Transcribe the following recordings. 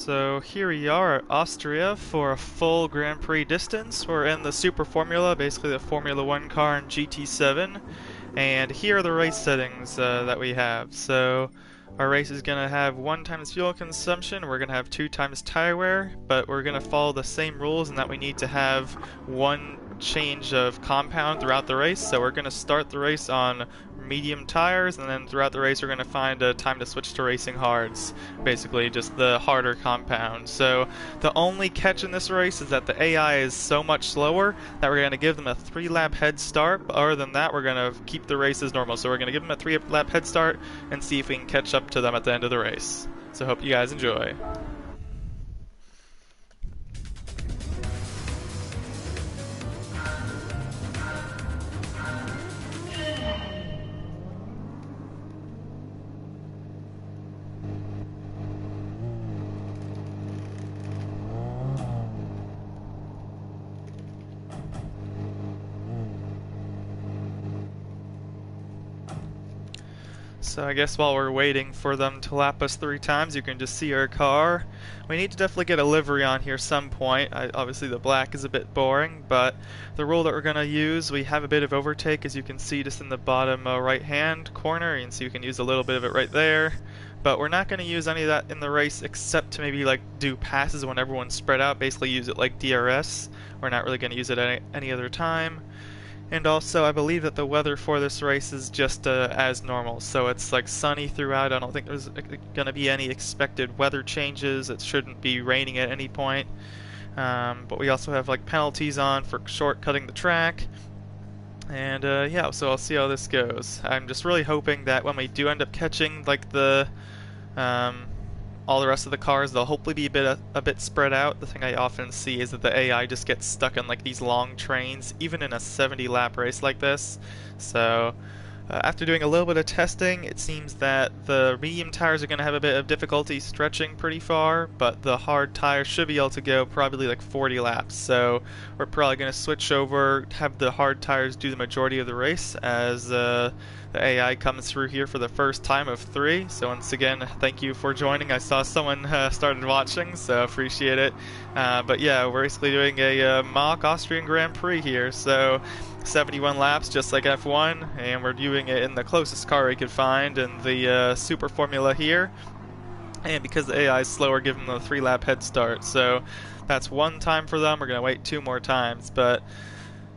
So here we are at Austria for a full Grand Prix distance. We're in the Super Formula, basically the Formula 1 car in GT7. And here are the race settings that we have. So our race is going to have 1 times fuel consumption, we're going to have 2 times tire wear, but we're going to follow the same rules in that we need to have 1 change of compound throughout the race. So we're going to start the race on medium tires, and then throughout the race we're going to find a time to switch to racing hards, basically just the harder compound. So the only catch in this race is that the AI is so much slower that we're going to give them a 3-lap head start, but other than that we're going to keep the race as normal. So we're going to give them a 3-lap head start and see if we can catch up to them at the end of the race. So hope you guys enjoy. So I guess while we're waiting for them to lap us 3 times, you can just see our car. We need to definitely get a livery on here some point. Obviously the black is a bit boring, but the rule that we're going to use, we have a bit of overtake, as you can see just in the bottom right hand corner. You can see we can use a little bit of it right there. But we're not going to use any of that in the race except to maybe like do passes when everyone's spread out, basically use it like DRS. We're not really going to use it any other time. And also, I believe that the weather for this race is just as normal, so it's like sunny throughout. I don't think there's going to be any expected weather changes. It shouldn't be raining at any point. But we also have like penalties on for shortcutting the track. And yeah, so I'll see how this goes. I'm just really hoping that when we do end up catching like the all the rest of the cars, they'll hopefully be a bit spread out. The thing I often see is that the AI just gets stuck in like these long trains, even in a 70-lap race like this. So after doing a little bit of testing, it seems that the medium tires are going to have a bit of difficulty stretching pretty far, but the hard tires should be able to go probably like 40 laps. So we're probably going to switch over, have the hard tires do the majority of the race as the AI comes through here for the first time of 3. So once again, thank you for joining. I saw someone started watching, so appreciate it. But yeah, we're basically doing a mock Austrian Grand Prix here. So 71 laps, just like F1, and we're doing it in the closest car we could find in the Super Formula here. And because the AI is slower, give them a 3-lap head start. So that's 1 time for them. We're going to wait 2 more times, but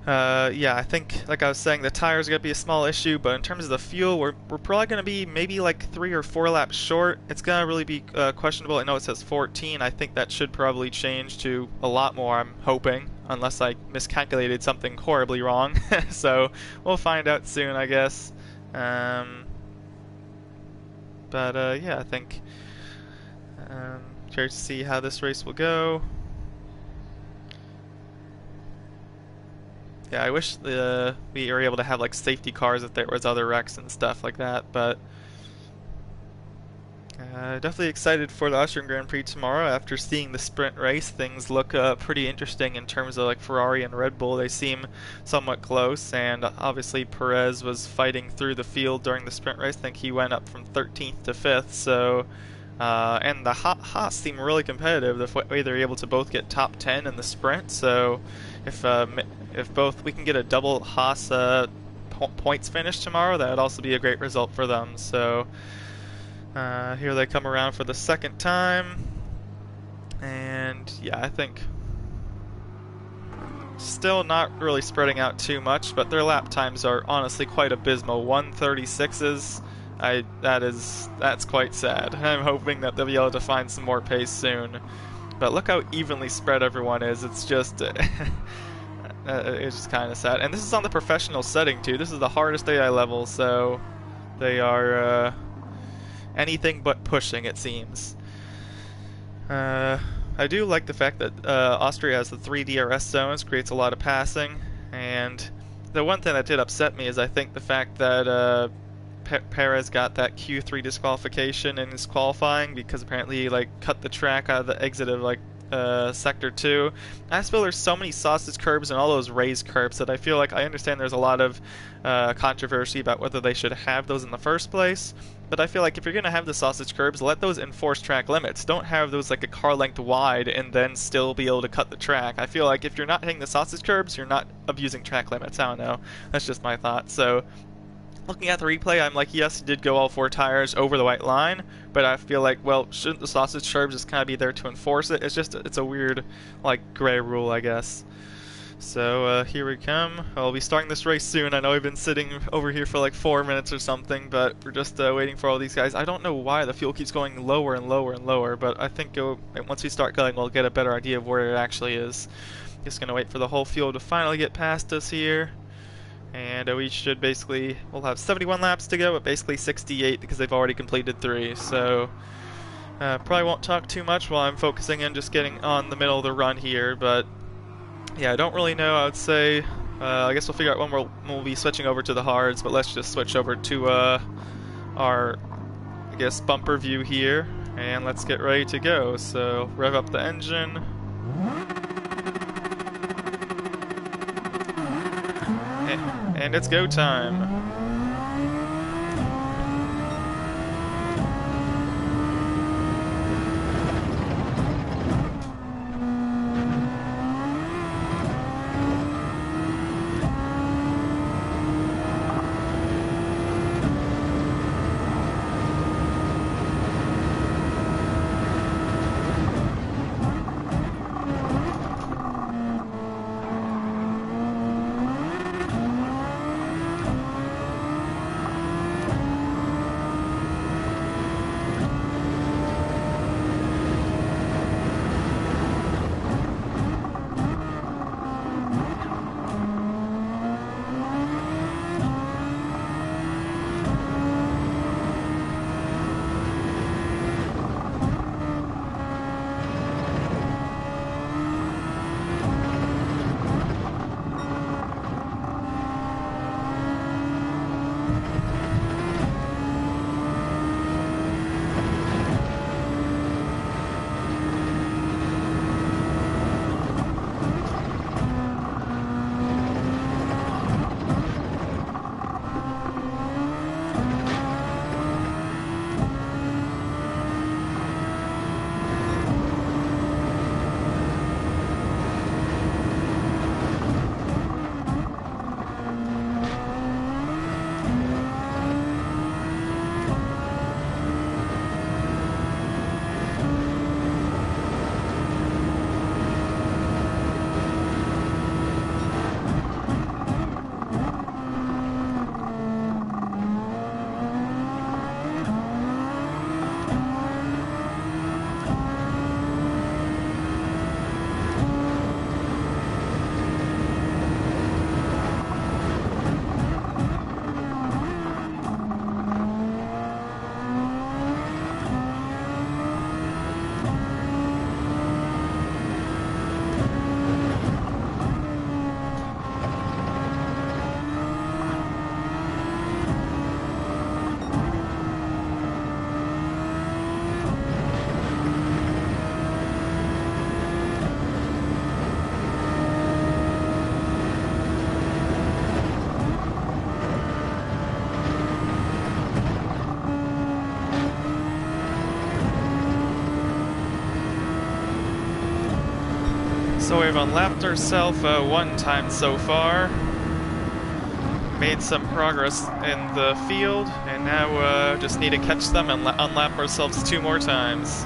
yeah, I think, like I was saying, the tires are going to be a small issue, but in terms of the fuel, we're probably going to be maybe like 3 or 4 laps short. It's going to really be questionable. I know it says 14. I think that should probably change to a lot more, I'm hoping, unless I miscalculated something horribly wrong. So we'll find out soon, I guess. But yeah, I think curious to see how this race will go. Yeah, I wish we were able to have like safety cars if there was other wrecks and stuff like that, but definitely excited for the Austrian Grand Prix tomorrow. After seeing the sprint race, things look pretty interesting in terms of like Ferrari and Red Bull. They seem somewhat close, and obviously Perez was fighting through the field during the sprint race. I think he went up from 13th to 5th, so and the Haas seem really competitive. The way they're able to both get top 10 in the sprint, so if both we can get a double Haas points finish tomorrow, that would also be a great result for them. So here they come around for the 2nd time, and yeah, I think still not really spreading out too much, but their lap times are honestly quite abysmal. 1:36s. That's quite sad. I'm hoping that they'll be able to find some more pace soon. But look how evenly spread everyone is. It's just it's just kind of sad. And this is on the professional setting too. This is the hardest AI level, so they are anything but pushing, it seems. I do like the fact that Austria has the 3 DRS zones, creates a lot of passing, and the one thing that did upset me is I think the fact that Perez got that Q3 disqualification in his qualifying, because apparently he like cut the track out of the exit of like Sector 2. I just feel there's so many sausage curbs and all those raised curbs that I feel like I understand there's a lot of controversy about whether they should have those in the first place. But I feel like if you're going to have the sausage curbs, let those enforce track limits. Don't have those like a car length wide and then still be able to cut the track. I feel like if you're not hitting the sausage curbs, you're not abusing track limits. I don't know. That's just my thought. So looking at the replay, I'm like, yes, he did go all 4 tires over the white line, but I feel like, well, shouldn't the sausage curbs just kind of be there to enforce it? It's a weird, like, gray rule, I guess. So here we come. I'll be starting this race soon. I know I've been sitting over here for like 4 minutes or something, but we're just waiting for all these guys. I don't know why the fuel keeps going lower and lower and lower, but I think once we start going, we'll get a better idea of where it actually is. Just gonna wait for the whole field to finally get past us here. And we should basically, we'll have 71 laps to go, but basically 68 because they've already completed 3. So probably won't talk too much while I'm focusing in just getting on the middle of the run here, but yeah, I don't really know. I would say, I guess we'll figure out when we'll be switching over to the hards, but let's just switch over to our, I guess, bumper view here, and let's get ready to go. So rev up the engine. And it's go time. So we've unlapped ourselves 1 time so far, made some progress in the field, and now just need to catch them and unlap ourselves 2 more times.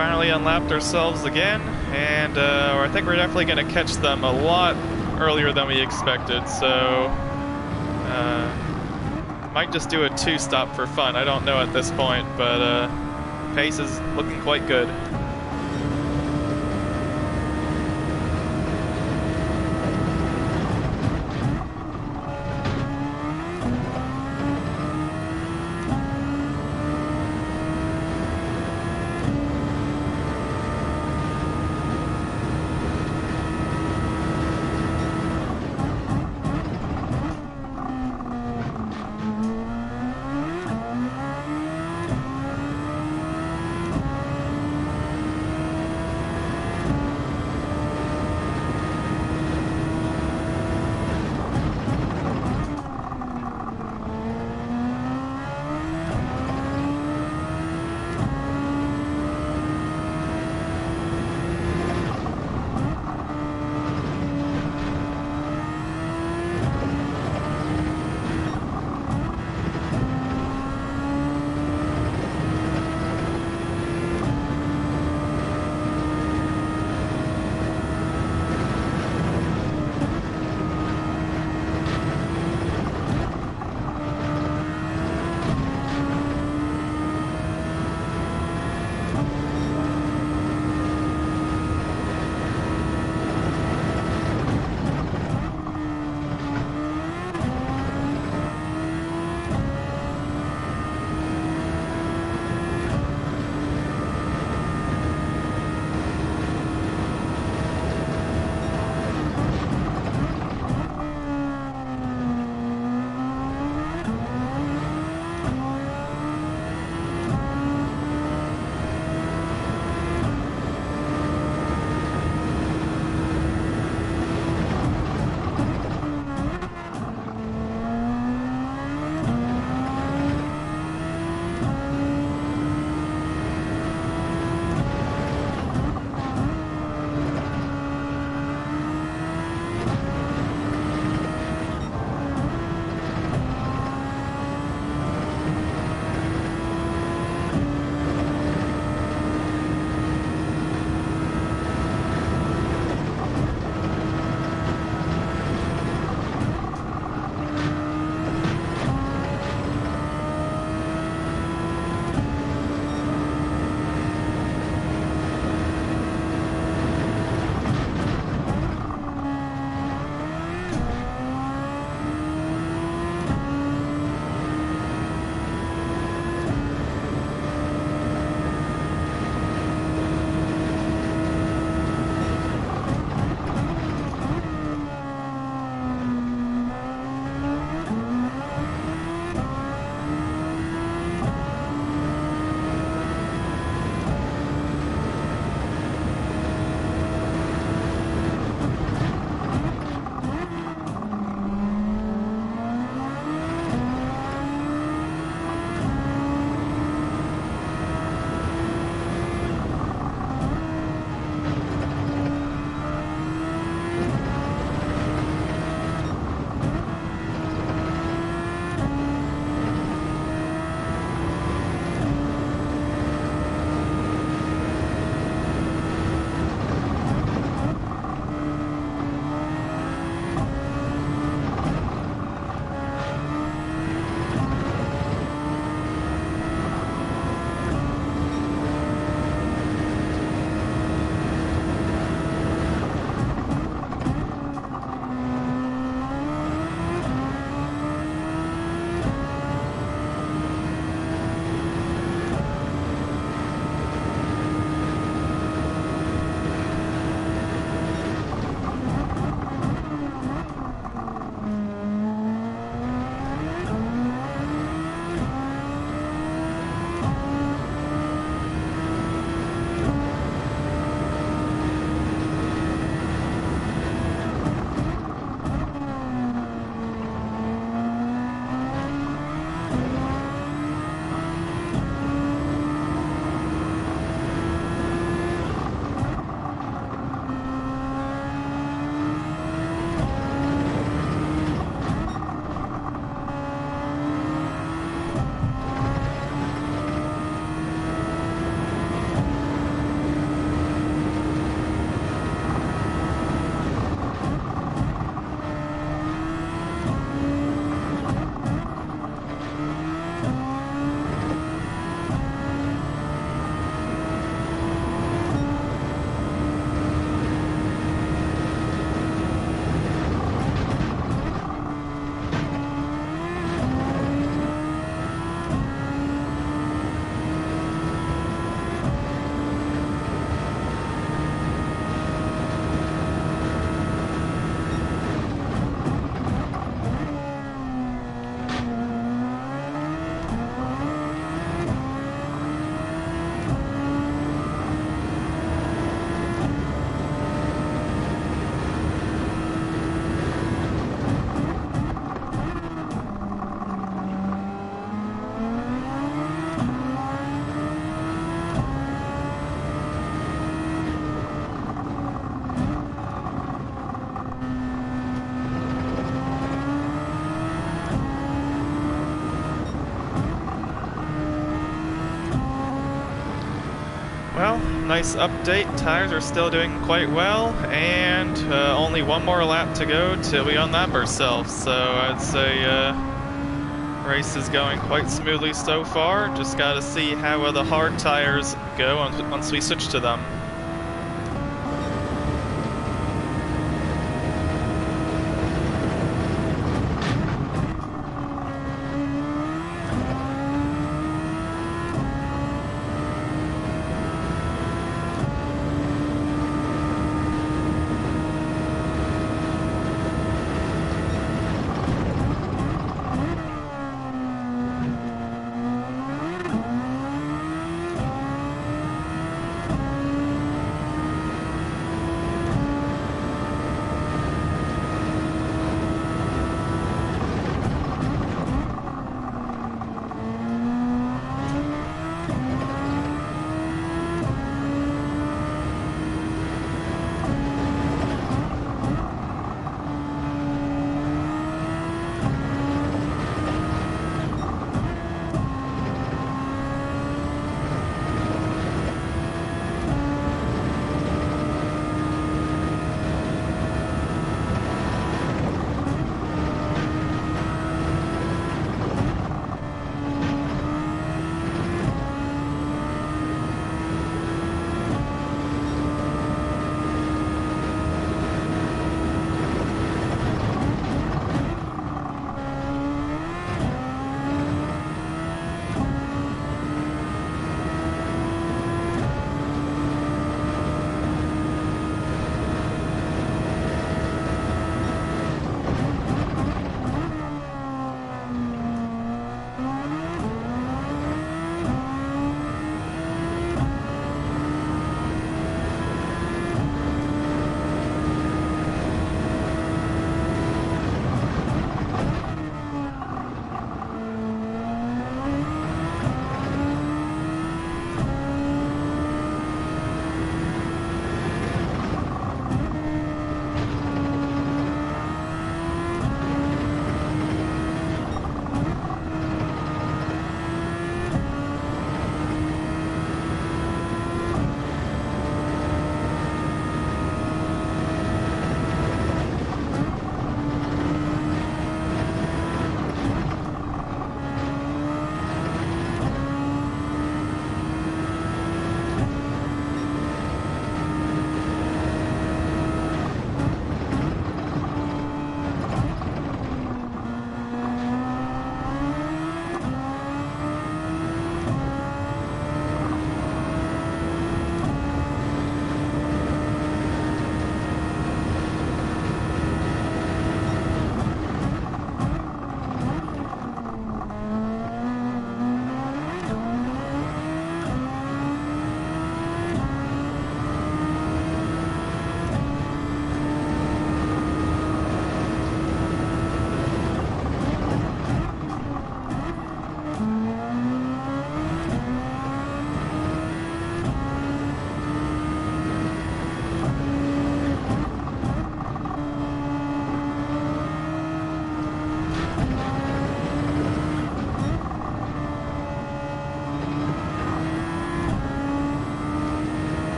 finally unlapped ourselves again, and I think we're definitely going to catch them a lot earlier than we expected, so might just do a 2-stop for fun. I don't know at this point, but pace is looking quite good. Well, nice update. Tires are still doing quite well, and only one more lap to go till we unlap ourselves. So I'd say race is going quite smoothly so far. Just gotta see how the hard tires go once we switch to them.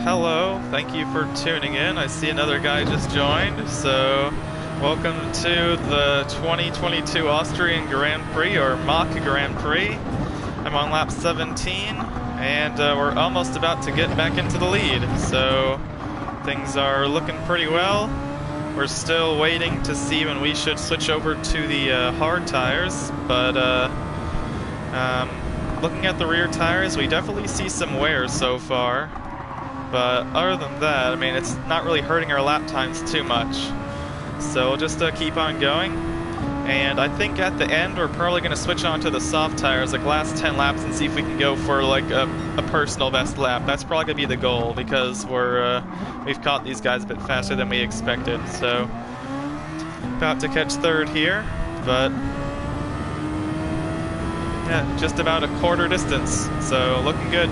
hello. Thank you for tuning in. I see another guy just joined, so welcome to the 2022 Austrian Grand Prix, or Mock Grand Prix. I'm on lap 17, and we're almost about to get back into the lead, so things are looking pretty well. We're still waiting to see when we should switch over to the hard tires, but looking at the rear tires, we definitely see some wear so far. But other than that, I mean, it's not really hurting our lap times too much. So we'll just keep on going. And I think at the end, we're probably going to switch on to the soft tires, like last 10 laps, and see if we can go for like a personal best lap. That's probably going to be the goal, because we've caught these guys a bit faster than we expected. So about to catch third here, but yeah, just about a quarter distance, so looking good.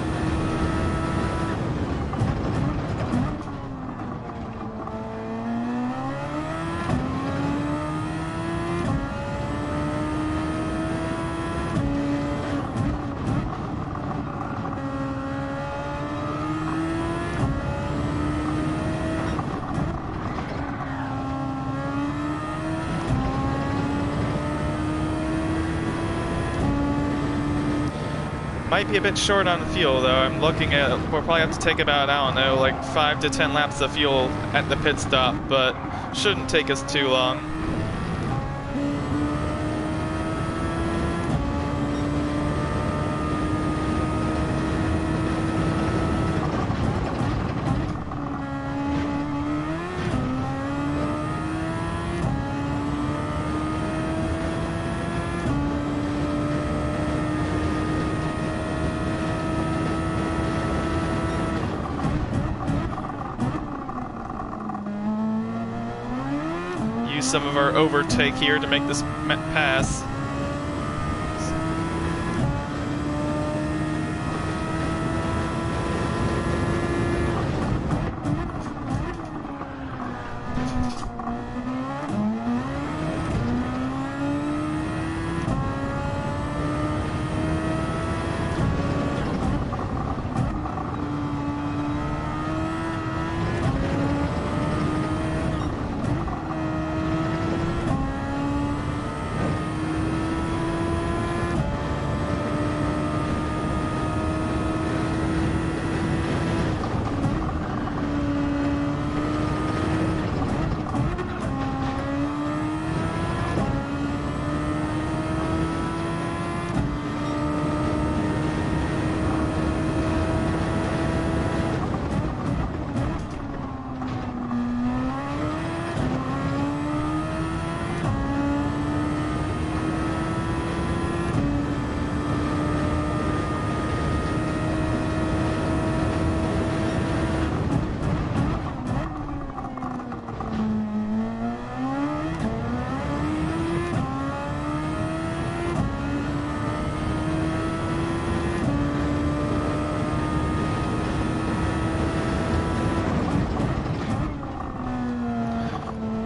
Might be a bit short on fuel though. I'm looking at, we'll probably have to take about, I don't know, like 5 to 10 laps of fuel at the pit stop, but shouldn't take us too long. Use some of our overtake here to make this pass.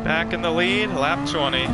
Back in the lead, lap 20.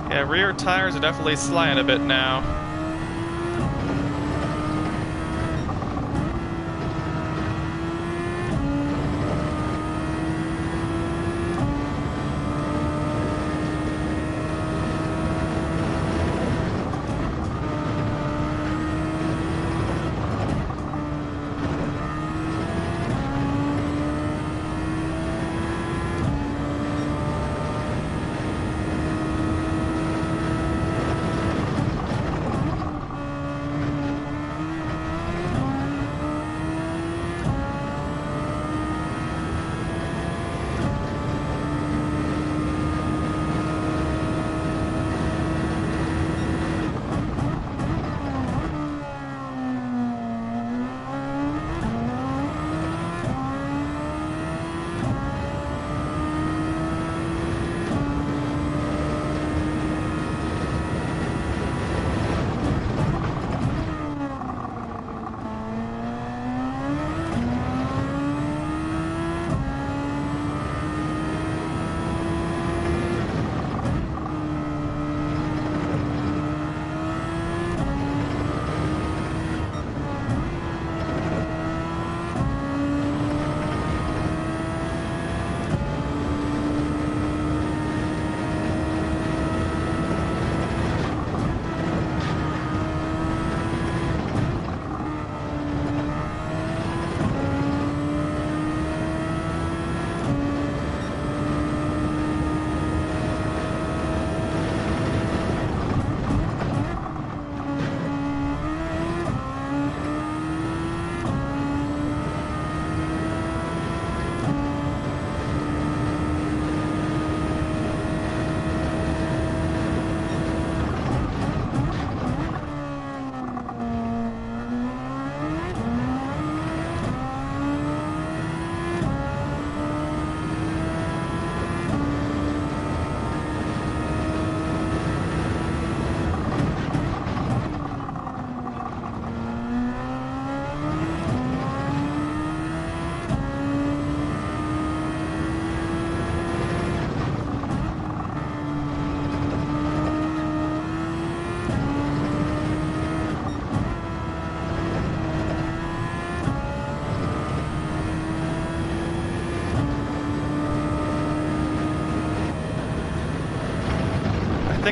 Yeah, rear tires are definitely sliding a bit now.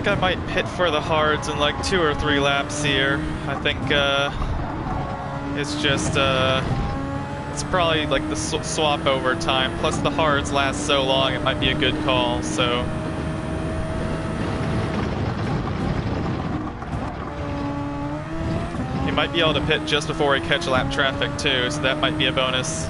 think I might pit for the hards in like 2 or 3 laps here. I think it's just it's probably like the swap over time. Plus the hards last so long, it might be a good call. So he might be able to pit just before we catch lap traffic too. So that might be a bonus.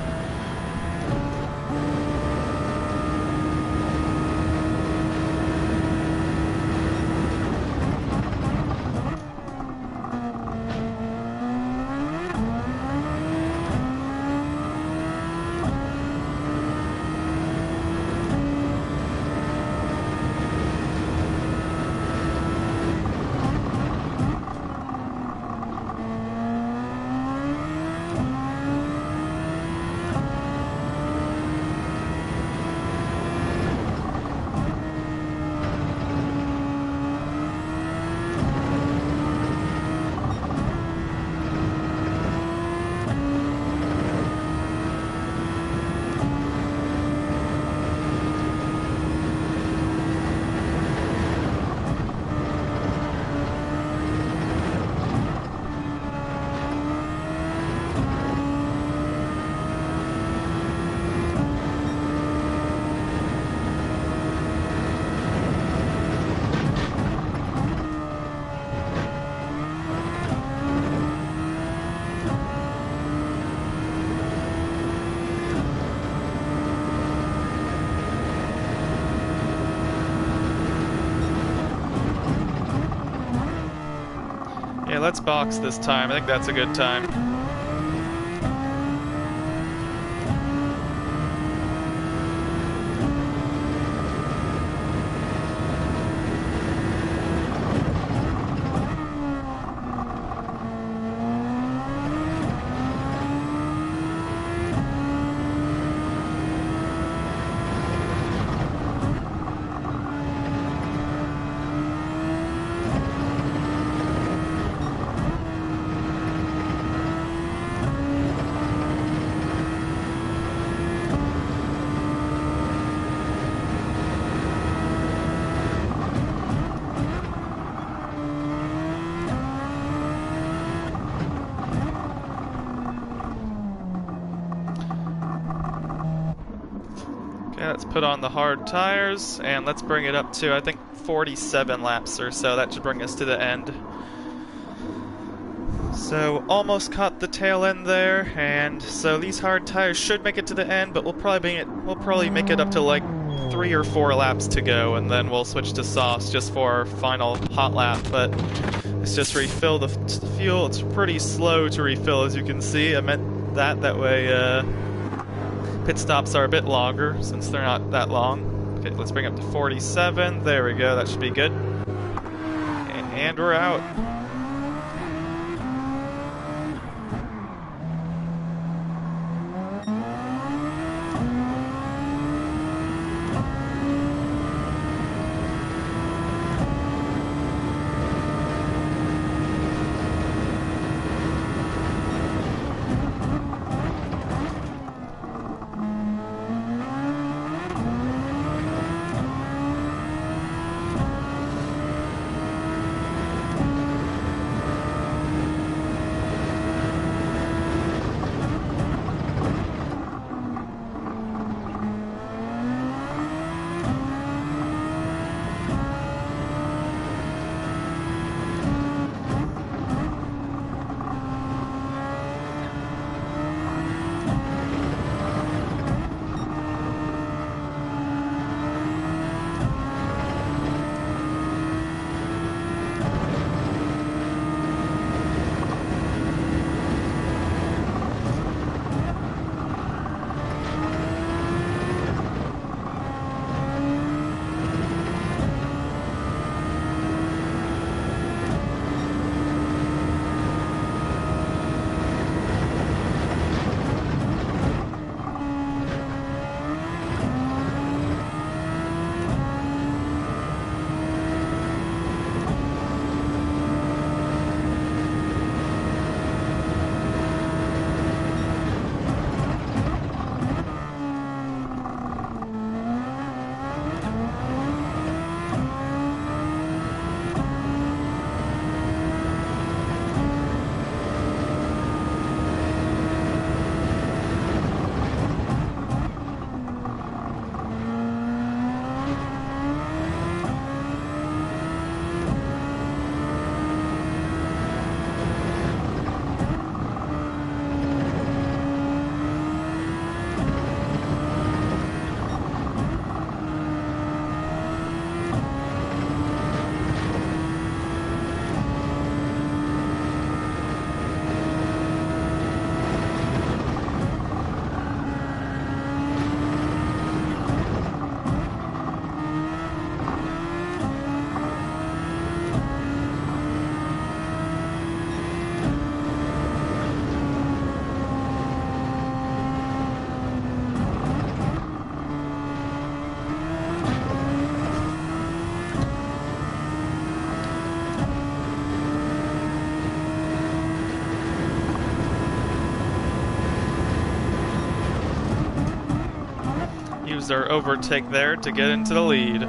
Yeah, let's box this time. I think that's a good time. Okay, let's put on the hard tires, and let's bring it up to, I think, 47 laps or so. That should bring us to the end. So, almost caught the tail end there, and so these hard tires should make it to the end, but we'll probably make it up to like 3 or 4 laps to go, and then we'll switch to softs just for our final hot lap. But let's just refill the fuel. It's pretty slow to refill, as you can see. I meant that way pit stops are a bit longer, since they're not that long. Okay, let's bring it up to 47. There we go, that should be good. And we're out. use our overtake there to get into the lead.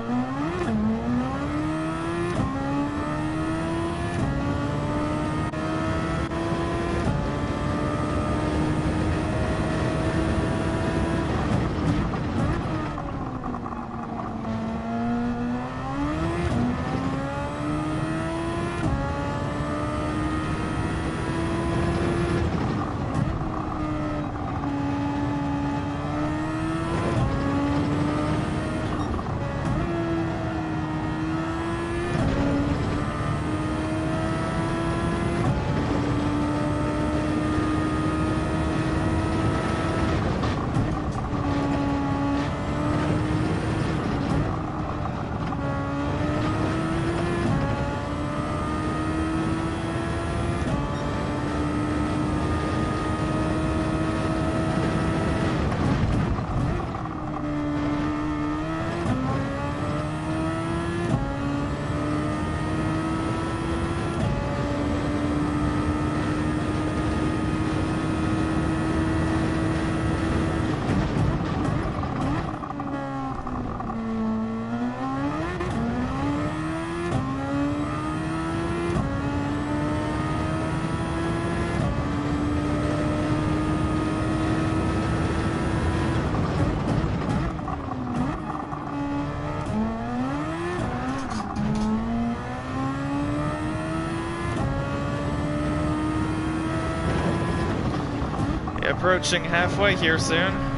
Approaching halfway here soon.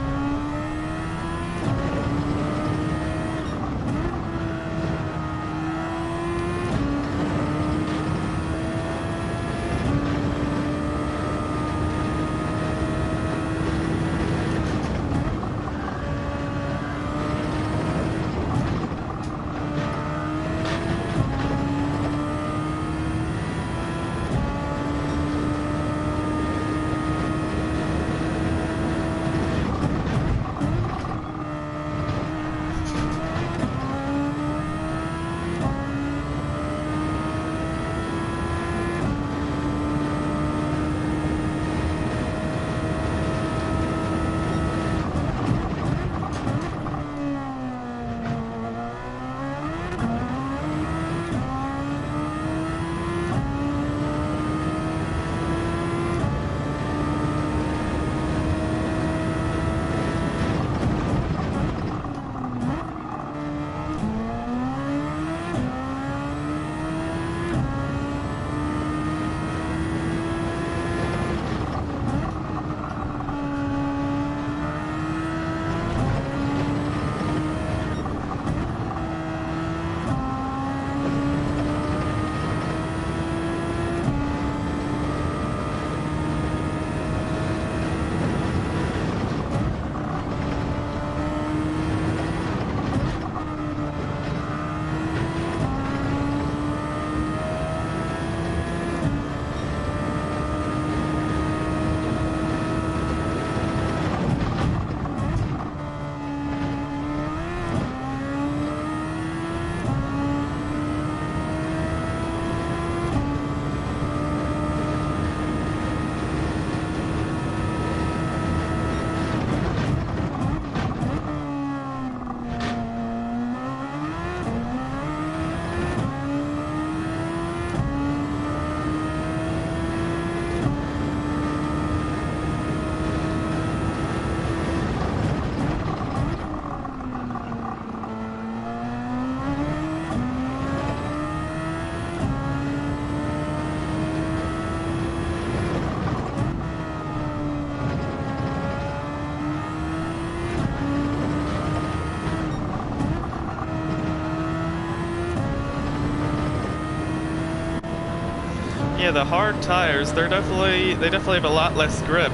Yeah, the hard tires, they definitely have a lot less grip.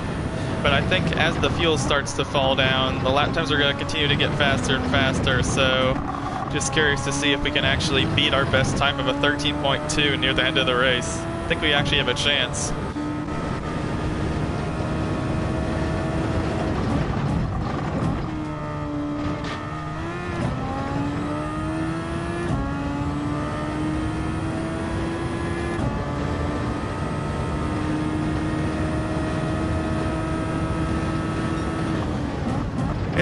But I think as the fuel starts to fall down, the lap times are going to continue to get faster and faster, so just curious to see if we can actually beat our best time of a 13.2 near the end of the race. I think we actually have a chance.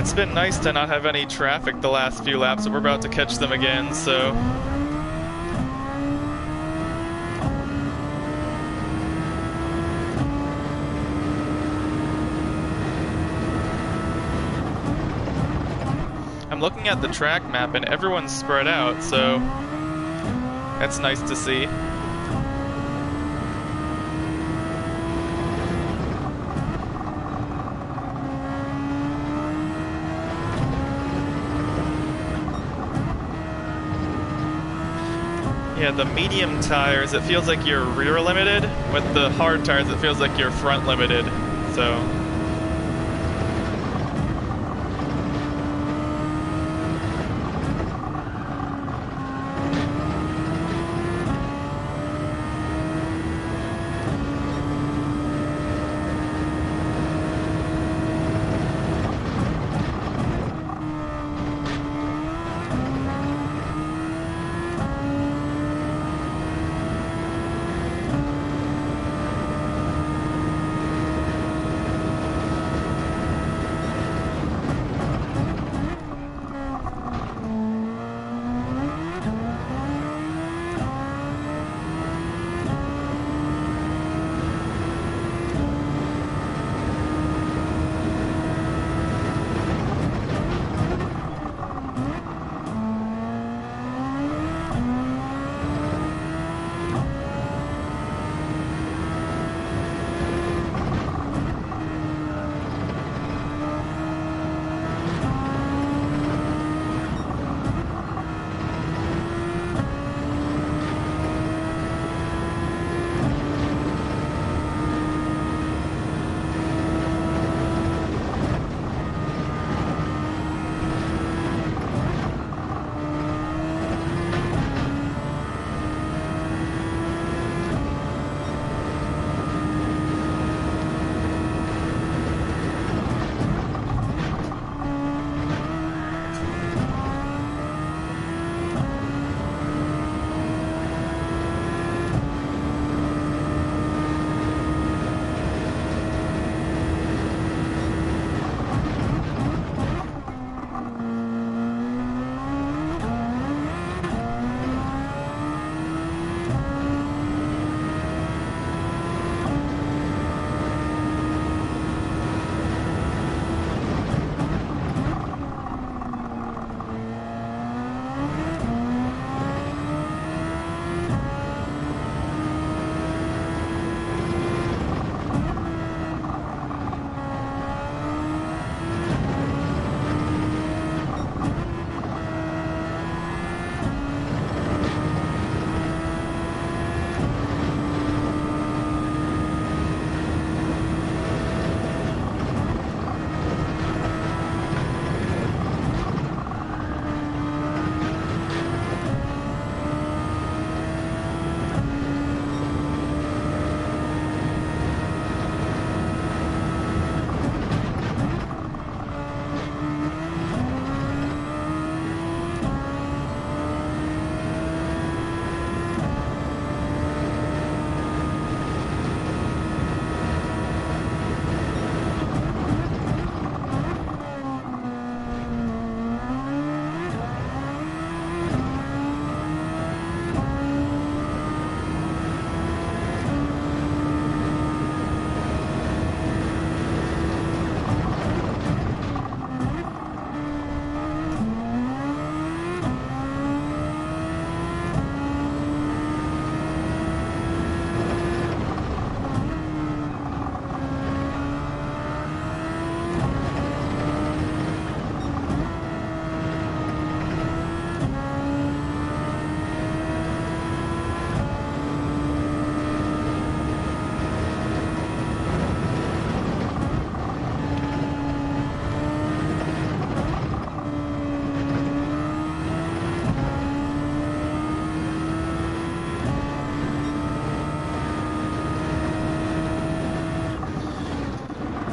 It's been nice to not have any traffic the last few laps, but we're about to catch them again, so... I'm looking at the track map and everyone's spread out, so that's nice to see. Yeah, the medium tires, it feels like you're rear limited. With the hard tires, it feels like you're front limited, so...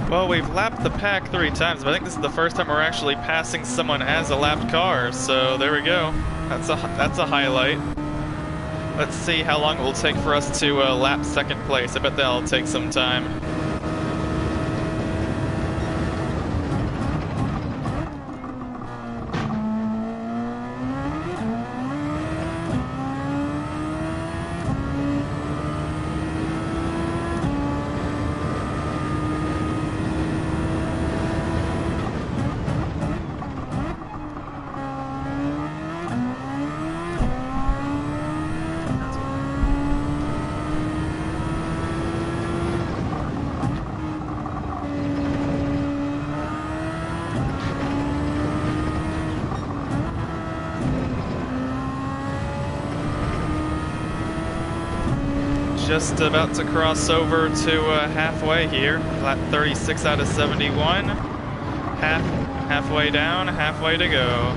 Well, we've lapped the pack 3 times, but I think this is the first time we're actually passing someone as a lapped car, so there we go. That's a highlight. Let's see how long it will take for us to lap second place. I bet that'll take some time. just about to cross over to halfway here. Lap 36 out of 71. Halfway down, halfway to go.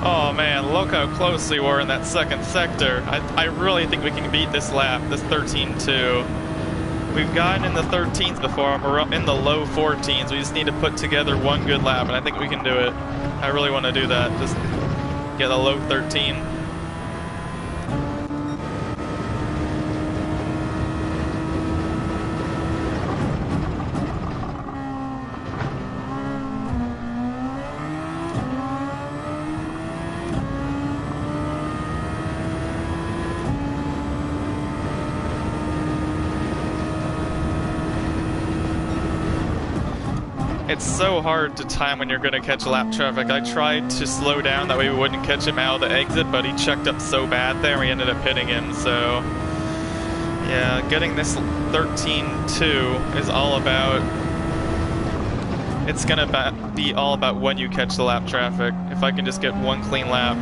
Oh man, look how close we were in that second sector. I really think we can beat this lap, this 13.2. We've gotten in the 13th before, and we're in the low 14s. We just need to put together one good lap, and I think we can do it. I really want to do that, just get a low 13. It's so hard to time when you're going to catch lap traffic. I tried to slow down, that way we wouldn't catch him out of the exit, but he checked up so bad there, we ended up hitting him, so... Yeah, getting this 13.2 is all about... It's going to be all about when you catch the lap traffic. If I can just get one clean lap.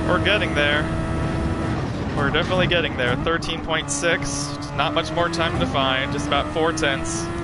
We're getting there. We're definitely getting there. 13.6. Not much more time to find. Just about 4/10.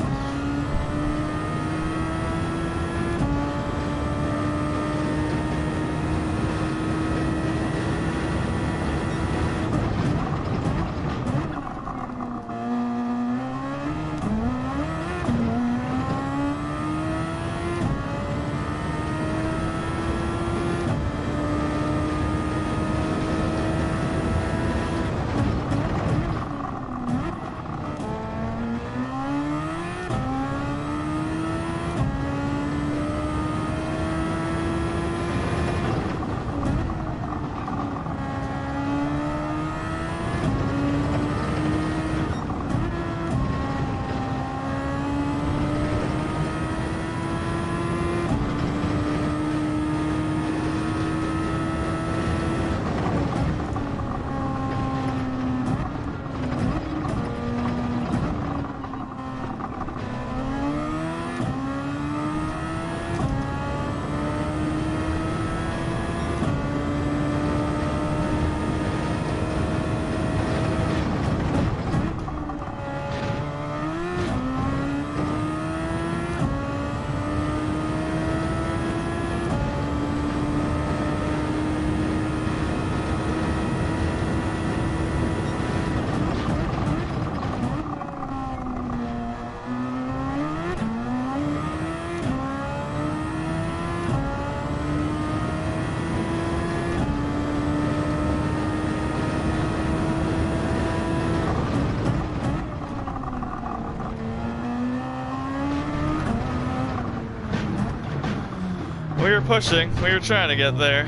We were pushing. We were trying to get there.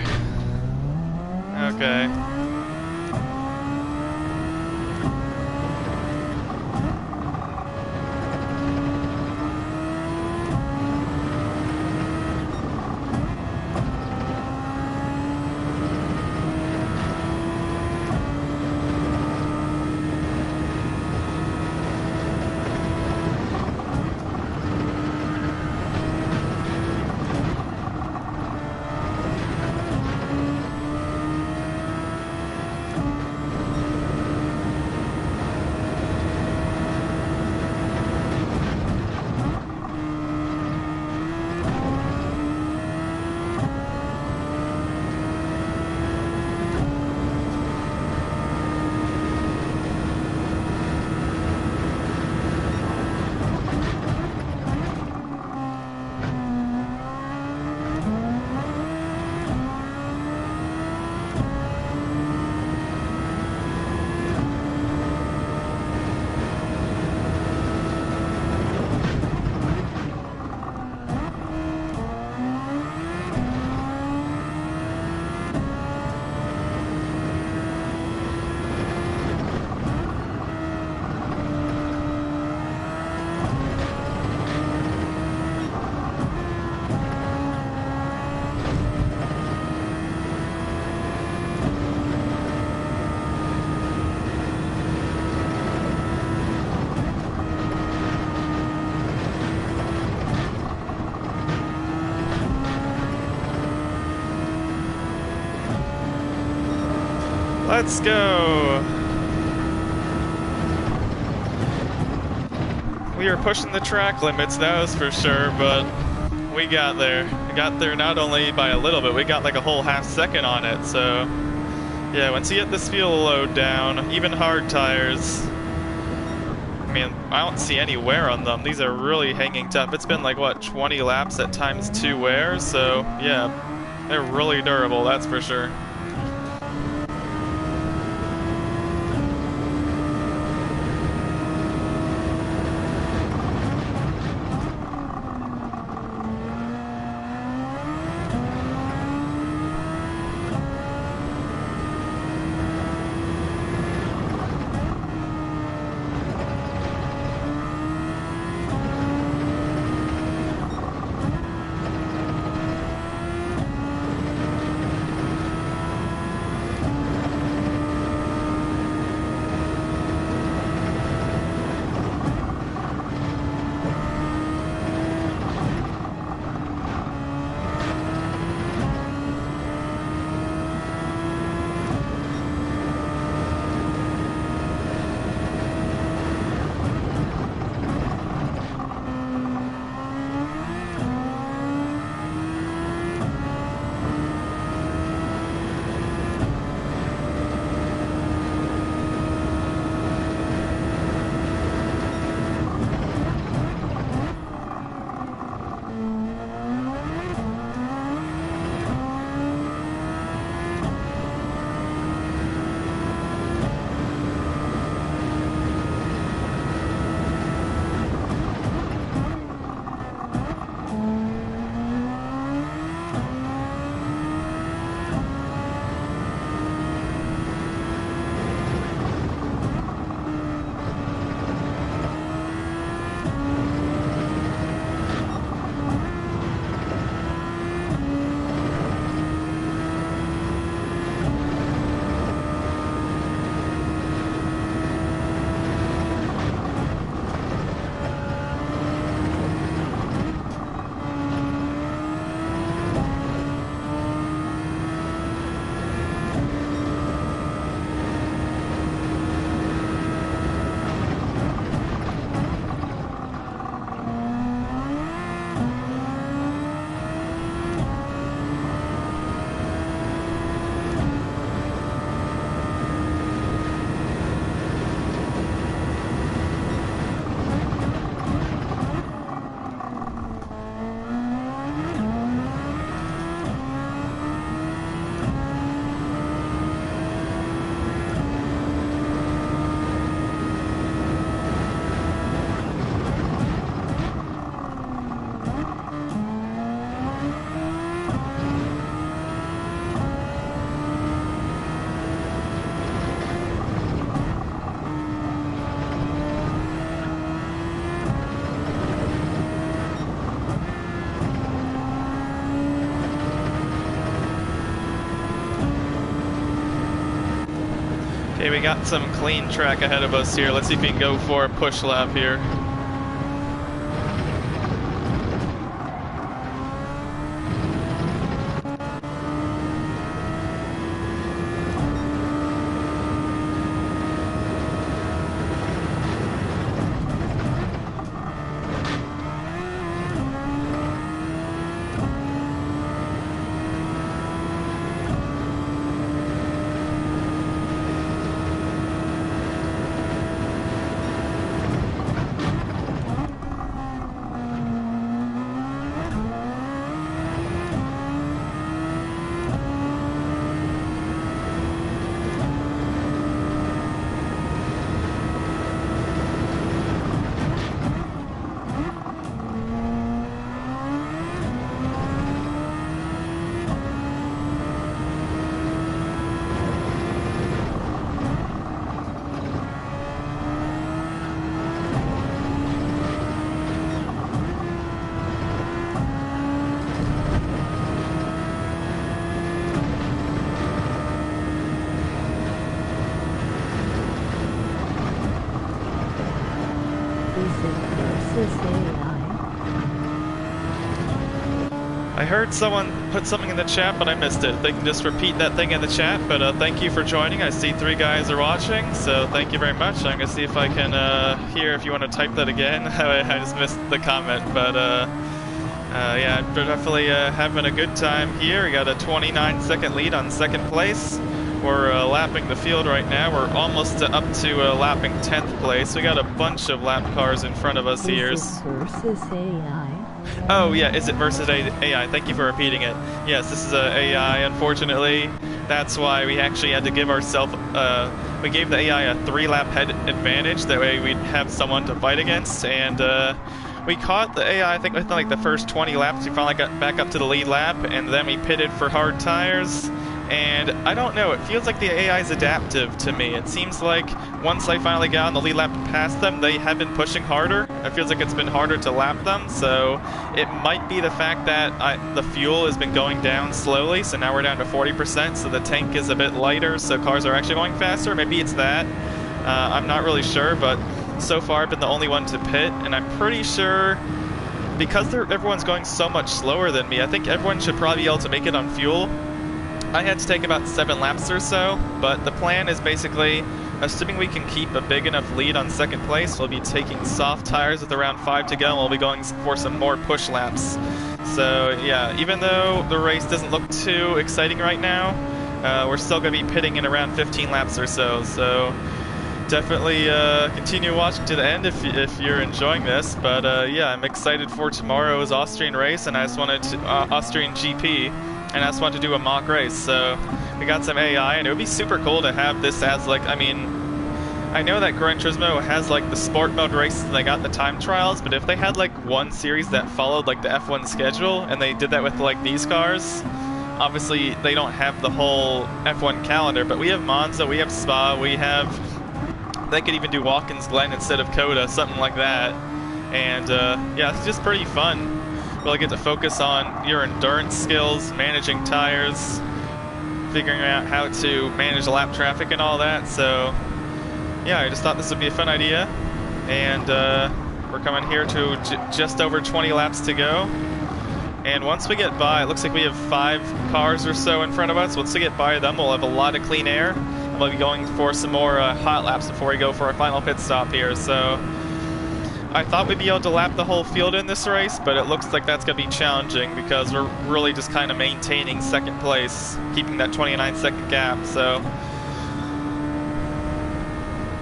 Okay. Let's go! We are pushing the track limits, that was for sure, but we got there. We got there not only by a little bit, we got like a whole half second on it, so... Yeah, once you get this fuel load down, even hard tires... I mean, I don't see any wear on them. These are really hanging tough. It's been like, what, 20 laps at times 2 wear, so yeah, they're really durable, that's for sure. Okay, we got some clean track ahead of us here. Let's see if we can go for a push lap here. I heard someone put something in the chat, but I missed it. They can just repeat that thing in the chat, but thank you for joining. I see 3 guys are watching, so thank you very much. I'm going to see if I can hear if you want to type that again. I just missed the comment, but yeah, we're definitely having a good time here. We got a 29-second lead on 2nd place. We're lapping the field right now. We're almost up to lapping 10th place. We got a bunch of lap cars in front of us here. Versus AI. Oh yeah, is it versus AI? Thank you for repeating it. Yes, this is AI, unfortunately. That's why we actually had to give ourselves, we gave the AI a 3-lap head advantage. That way we'd have someone to fight against, and we caught the AI, I think, within like the first 20 laps. We finally got back up to the lead lap, and then we pitted for hard tires. And I don't know, it feels like the AI is adaptive to me. It seems like once I finally got on the lead lap past them, they have been pushing harder. It feels like it's been harder to lap them, so it might be the fact that the fuel has been going down slowly, so now we're down to 40%, so the tank is a bit lighter, so cars are actually going faster. Maybe it's that. I'm not really sure, but so far I've been the only one to pit, and I'm pretty sure because everyone's going so much slower than me, I think everyone should probably be able to make it on fuel. I had to take about 7 laps or so, but the plan is basically, assuming we can keep a big enough lead on 2nd place, we'll be taking soft tires with around 5 to go, and we'll be going for some more push laps. So yeah, even though the race doesn't look too exciting right now, we're still going to be pitting in around 15 laps or so. So definitely continue watching to the end if you're enjoying this. But yeah, I'm excited for tomorrow's Austrian race, and I just wanted to, Austrian GP. And I just wanted to do a mock race, so we got some AI, and it would be super cool to have this as, like, I mean, I know that Gran Turismo has, like, the sport mode races and they got the time trials, but if they had, like, one series that followed, like, the F1 schedule, and they did that with, like, these cars, obviously they don't have the whole F1 calendar, but we have Monza, we have Spa, we have, they could even do Watkins Glen instead of Coda, something like that, and, yeah, it's just pretty fun. Really get to focus on your endurance skills, managing tires, figuring out how to manage the lap traffic and all that. So yeah, I just thought this would be a fun idea, and we're coming here to just over 20 laps to go. And once we get by, it looks like we have 5 cars or so in front of us. Once we get by them, we'll have a lot of clean air, and we'll be going for some more hot laps before we go for our final pit stop here. So I thought we'd be able to lap the whole field in this race, but it looks like that's going to be challenging because we're really just kind of maintaining 2nd place, keeping that 29-second gap. So,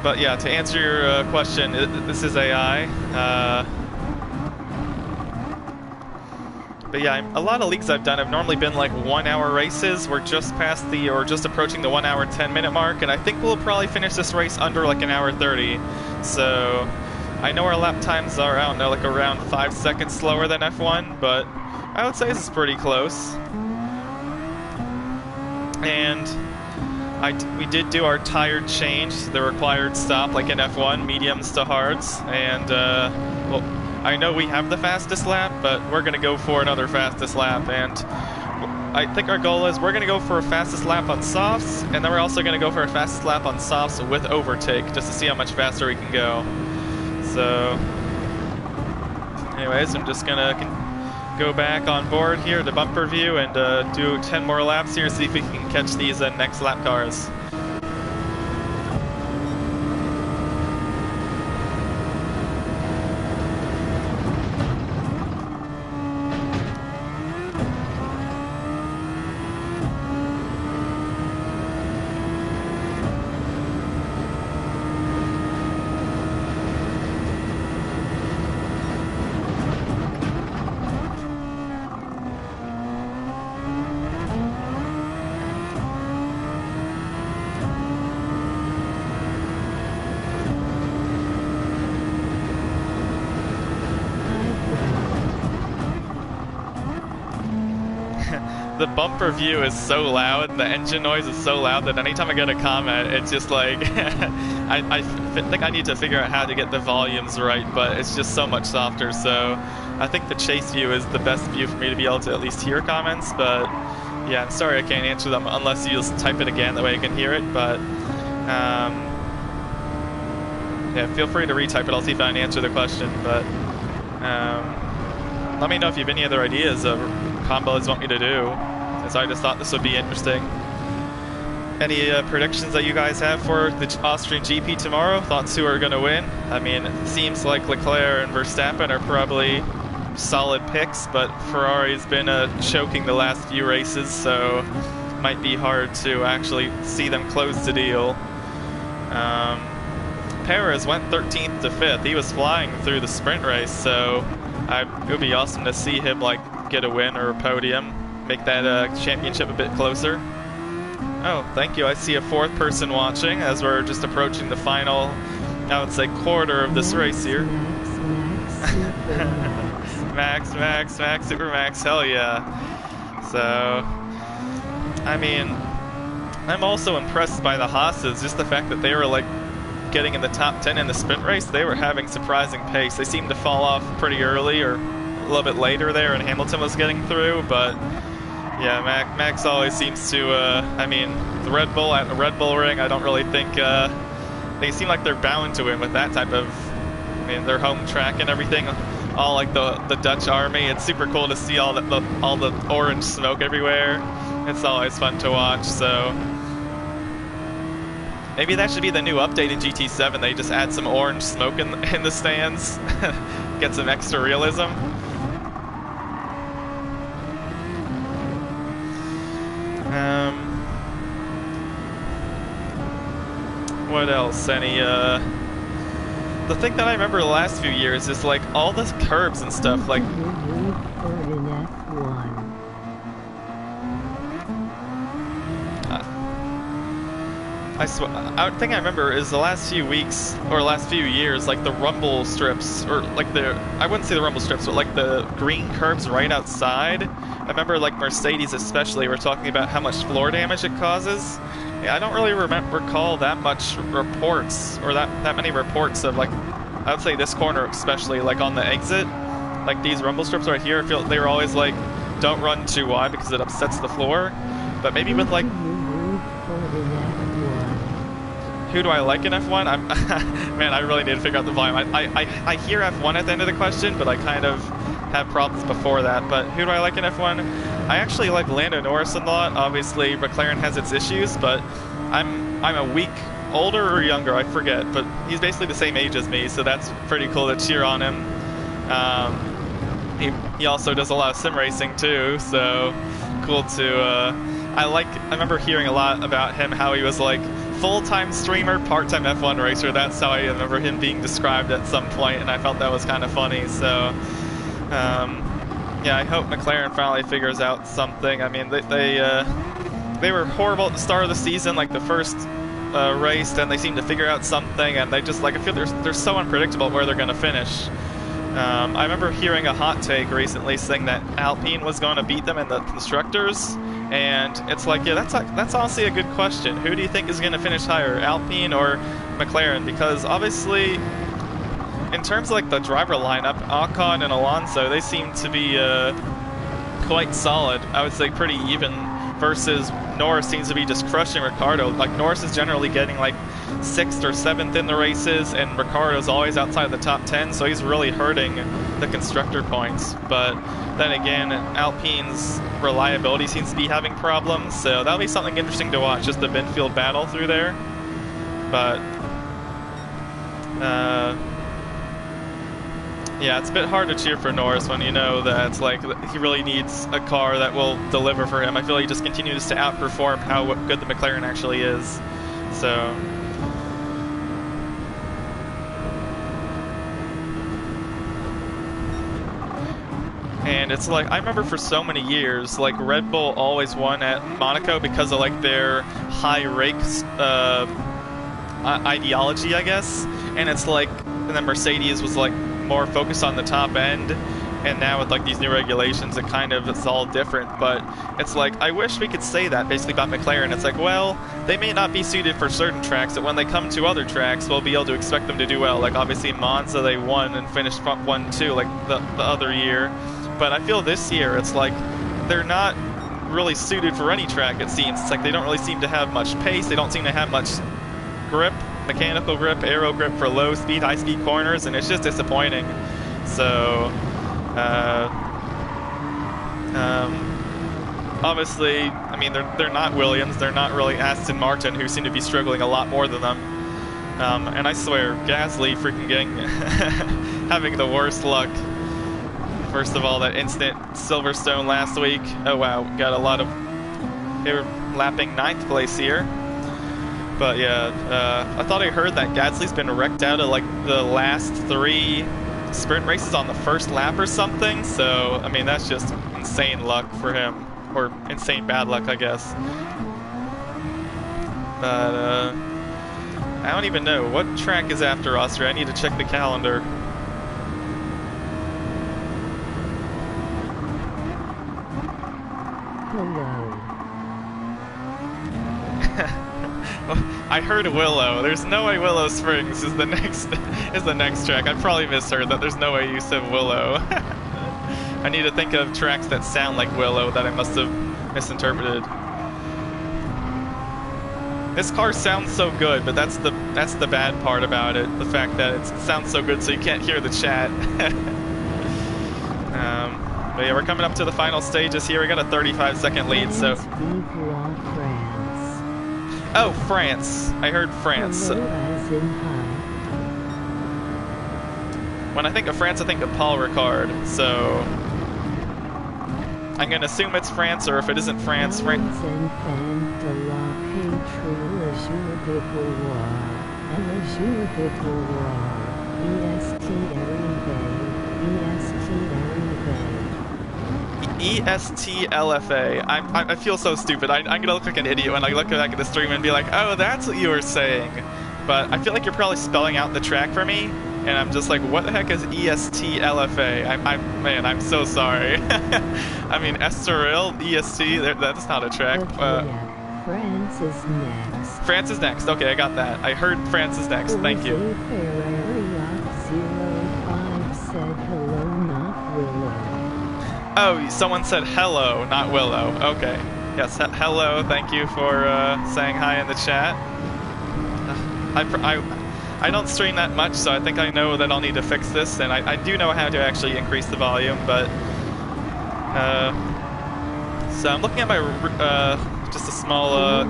but yeah, to answer your question, this is AI. But yeah, a lot of leagues I've done have normally been like 1-hour races. We're just past or just approaching the 1 hour 10-minute mark, and I think we'll probably finish this race under like 1 hour 30. So I know our lap times are, I don't know, like around 5 seconds slower than F1, but I would say this is pretty close. And we did do our tire change, the required stop, like in F1, mediums to hards, and well, I know we have the fastest lap, but we're going to go for another fastest lap, and I think our goal is we're going to go for a fastest lap on softs, and then we're also going to go for a fastest lap on softs with overtake, just to see how much faster we can go. So, anyways, I'm just going to go back on board here to bumper view and do 10 more laps here, see if we can catch these next lap cars. The bumper view is so loud, the engine noise is so loud that anytime I get a comment, it's just like, I think I need to figure out how to get the volumes right, but it's just so much softer, so I think the chase view is the best view for me to be able to at least hear comments, but yeah, I'm sorry I can't answer them unless you just type it again, that way I can hear it, but yeah, feel free to retype it, I'll see if I can answer the question, but let me know if you have any other ideas of combos you want me to do, as I just thought this would be interesting. Any predictions that you guys have for the Austrian GP tomorrow? Thoughts who are going to win? I mean, it seems like Leclerc and Verstappen are probably solid picks, but Ferrari's been choking the last few races, so it might be hard to actually see them close the deal. Perez went 13th to 5th. He was flying through the sprint race, so it would be awesome to see him like get a win or a podium, make that championship a bit closer. Oh, thank you. I see a fourth person watching as we're just approaching the final, I would say, quarter of this race here. Max, Super Max, hell yeah. So, I mean, I'm also impressed by the Haas's, just the fact that they were like getting in the top 10 in the sprint race. They were having surprising pace. They seemed to fall off pretty early or a little bit later there, and Hamilton was getting through, but yeah, Max always seems to, I mean, the Red Bull at the Red Bull ring, I don't really think, they seem like they're bound to win with that type of, I mean, their home track and everything, all like the Dutch army. It's super cool to see all the orange smoke everywhere. It's always fun to watch, so maybe that should be the new update in GT7. They just add some orange smoke in the stands, get some extra realism. What else? Any, the thing that I remember the last few years is like all the curbs and stuff, like I think I remember is the last few weeks or last few years, like the rumble strips, or like I wouldn't say the rumble strips, but like the green curbs right outside. I remember like Mercedes especially were talking about how much floor damage it causes. Yeah, I don't really recall that much reports, or that many reports of like, I would say this corner especially, like on the exit, like these rumble strips right here, I feel they were always like, don't run too wide because it upsets the floor. But maybe with like, who do I like in F1? Man, I really need to figure out the volume. I hear F1 at the end of the question, but I kind of have problems before that. But who do I like in F1? I actually like Lando Norris a lot. Obviously, McLaren has its issues, but I'm a week older or younger, I forget. But he's basically the same age as me, so that's pretty cool to cheer on him. He also does a lot of sim racing too, so cool to. I remember hearing a lot about him, how he was like full-time streamer, part-time F1 racer. That's how I remember him being described at some point, and I felt that was kind of funny. So, yeah, I hope McLaren finally figures out something. I mean, they were horrible at the start of the season, like the first race, then they seem to figure out something, and they just like I feel they're so unpredictable where they're going to finish. I remember hearing a hot take recently saying that Alpine was going to beat them in the constructors. And it's like, yeah, that's honestly a good question. Who do you think is going to finish higher, Alpine or McLaren? Because obviously, in terms of like the driver lineup, Ocon and Alonso, they seem to be quite solid. I would say pretty even, versus Norris seems to be just crushing Ricciardo. Like, Norris is generally getting like 6th or 7th in the races, and Ricciardo's always outside the top 10, so he's really hurting the constructor points. But then again, Alpine's reliability seems to be having problems, so that'll be something interesting to watch, just the midfield battle through there. But yeah, it's a bit hard to cheer for Norris when you know that it's like he really needs a car that will deliver for him. I feel like he just continues to outperform how good the McLaren actually is. So and it's like, I remember for so many years, like Red Bull always won at Monaco because of like their high rake ideology, I guess. And it's like, and then Mercedes was like more focused on the top end, and now with like these new regulations it kind of it's all different. But it's like, I wish we could say that basically about McLaren. It's like, well, they may not be suited for certain tracks, but when they come to other tracks we'll be able to expect them to do well. Like obviously Monza, they won and finished front 1-2 like the other year, but I feel this year it's like they're not really suited for any track, it seems. It's like they don't really seem to have much pace, they don't seem to have much grip, mechanical grip, aero grip for low speed, high speed corners, and it's just disappointing. So obviously, I mean, they're not Williams, they're not really Aston Martin, who seem to be struggling a lot more than them. And I swear, Gasly freaking getting having the worst luck. First of all, that instant Silverstone last week. Oh wow, got a lot of, they were lapping 9th place here. But yeah, I thought I heard that Gasly's been wrecked out of like the last 3 sprint races on the first lap or something. So, I mean, that's just insane luck for him. Or insane bad luck, I guess. But, I don't even know. What track is after Austria? I need to check the calendar. Hello. I heard Willow. There's no way Willow Springs is the next track. I probably misheard that. There's no way you said Willow. I need to think of tracks that sound like Willow that I must have misinterpreted. This car sounds so good, but that's the bad part about it. The fact that it sounds so good so you can't hear the chat. But yeah, we're coming up to the final stages here. We got a 35-second lead, so... Oh, France. I heard France. When I think of France, I think of Paul Ricard, so... I'm gonna assume it's France, or if it isn't France, ESTLFA. I feel so stupid. I'm gonna look like an idiot when I look back at the stream and be like, oh, that's what you were saying. But I feel like you're probably spelling out the track for me, and I'm just like, what the heck is ESTLFA? Man, I'm so sorry. I mean, Estoril, EST, that's not a track. France is next. France is next. Okay, I got that. I heard France is next. Thank you. Oh, someone said hello, not Willow. Okay. Yes, hello. Thank you for saying hi in the chat. I don't stream that much, so I think I know that I'll need to fix this, and I do know how to actually increase the volume, but... so I'm looking at my... just a small...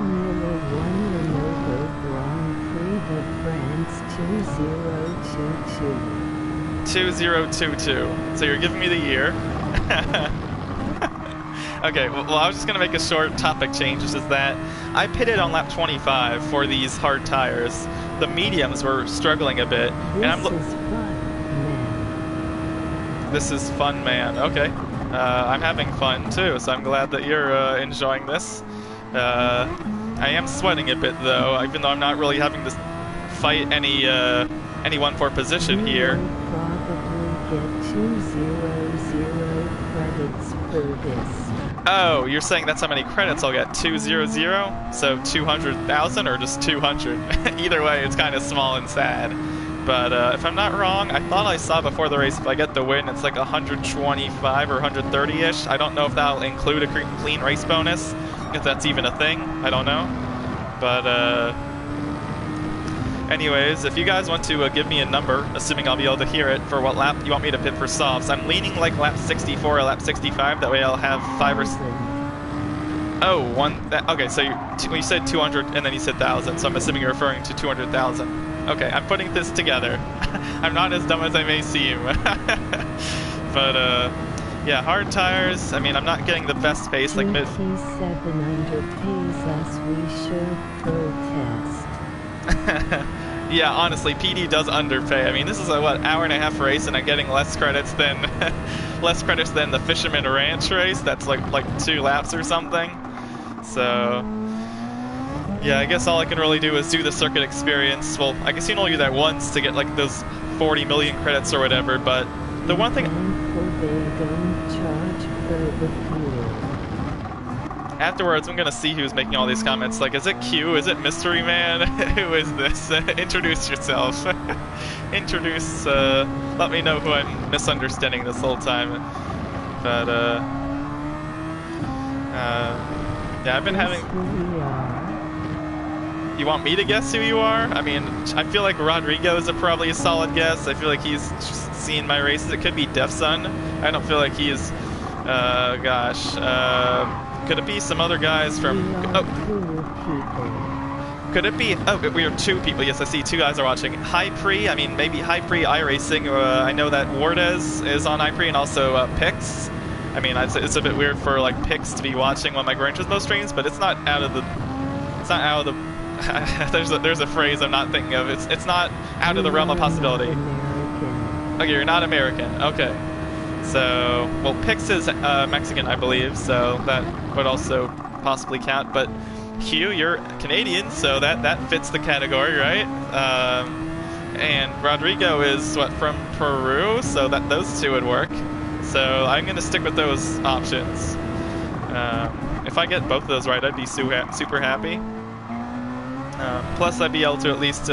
2022. So you're giving me the year. Okay, well, I was just going to make a short topic change, which is that I pitted on lap 25 for these hard tires. The mediums were struggling a bit. This is fun, man. Okay. I'm having fun, too, so I'm glad that you're enjoying this. I am sweating a bit, though, even though I'm not really having to fight anyone for position here. Oh, you're saying that's how many credits I'll get? 200? So 200,000 or just 200? Either way, it's kind of small and sad. But if I'm not wrong, I thought I saw before the race if I get the win, it's like 125 or 130-ish. I don't know if that'll include a clean race bonus, if that's even a thing. I don't know. But anyways, if you guys want to give me a number, assuming I'll be able to hear it, for what lap you want me to pit for softs, I'm leaning like lap 64 or lap 65. That way I'll have 5 or... Oh, okay, so you said 200 and then you said 1,000, so I'm assuming you're referring to 200,000. Okay, I'm putting this together. I'm not as dumb as I may seem. But, yeah, hard tires. I mean, I'm not getting the best pace, like mid... 700 pays us, we should protest. Yeah, honestly, PD does underpay. I mean, this is a, what, hour-and-a-half race, and I'm getting less credits than... less credits than the Fisherman Ranch race. That's like 2 laps or something. So... yeah, I guess all I can really do is do the circuit experience. Well, I guess you can only do that once to get like those 40 million credits or whatever, but the one thing... Afterwards, I'm gonna see who's making all these comments. Like, is it Q? Is it Mystery Man? Who is this? Introduce yourself. Introduce, let me know who I'm misunderstanding this whole time. But, yeah, I've been having... You want me to guess who you are? I mean, I feel like Rodrigo is probably a solid guess. I feel like he's just seen my races. It could be Defsun. I don't feel like he's... gosh. Could it be some other guys from... Oh. Could it be... Oh, we are 2 people. Yes, I see 2 guys are watching. Hi Prix. I mean, maybe Hi Prix iRacing. I know that Wardez is on iPrix and also Pix. I mean, it's a bit weird for like Pix to be watching one of my Gran Turismo streams, but it's not out of the... It's not out of the... there's a phrase I'm not thinking of. It's not out of the realm of possibility. Okay, you're not American. Okay. So, well, Pix is Mexican, I believe, so that would also possibly count. But Q, you're Canadian, so that fits the category, right? And Rodrigo is, what, from Peru, so that those 2 would work. So I'm going to stick with those options. If I get both of those right, I'd be super happy. Plus, I'd be able to at least...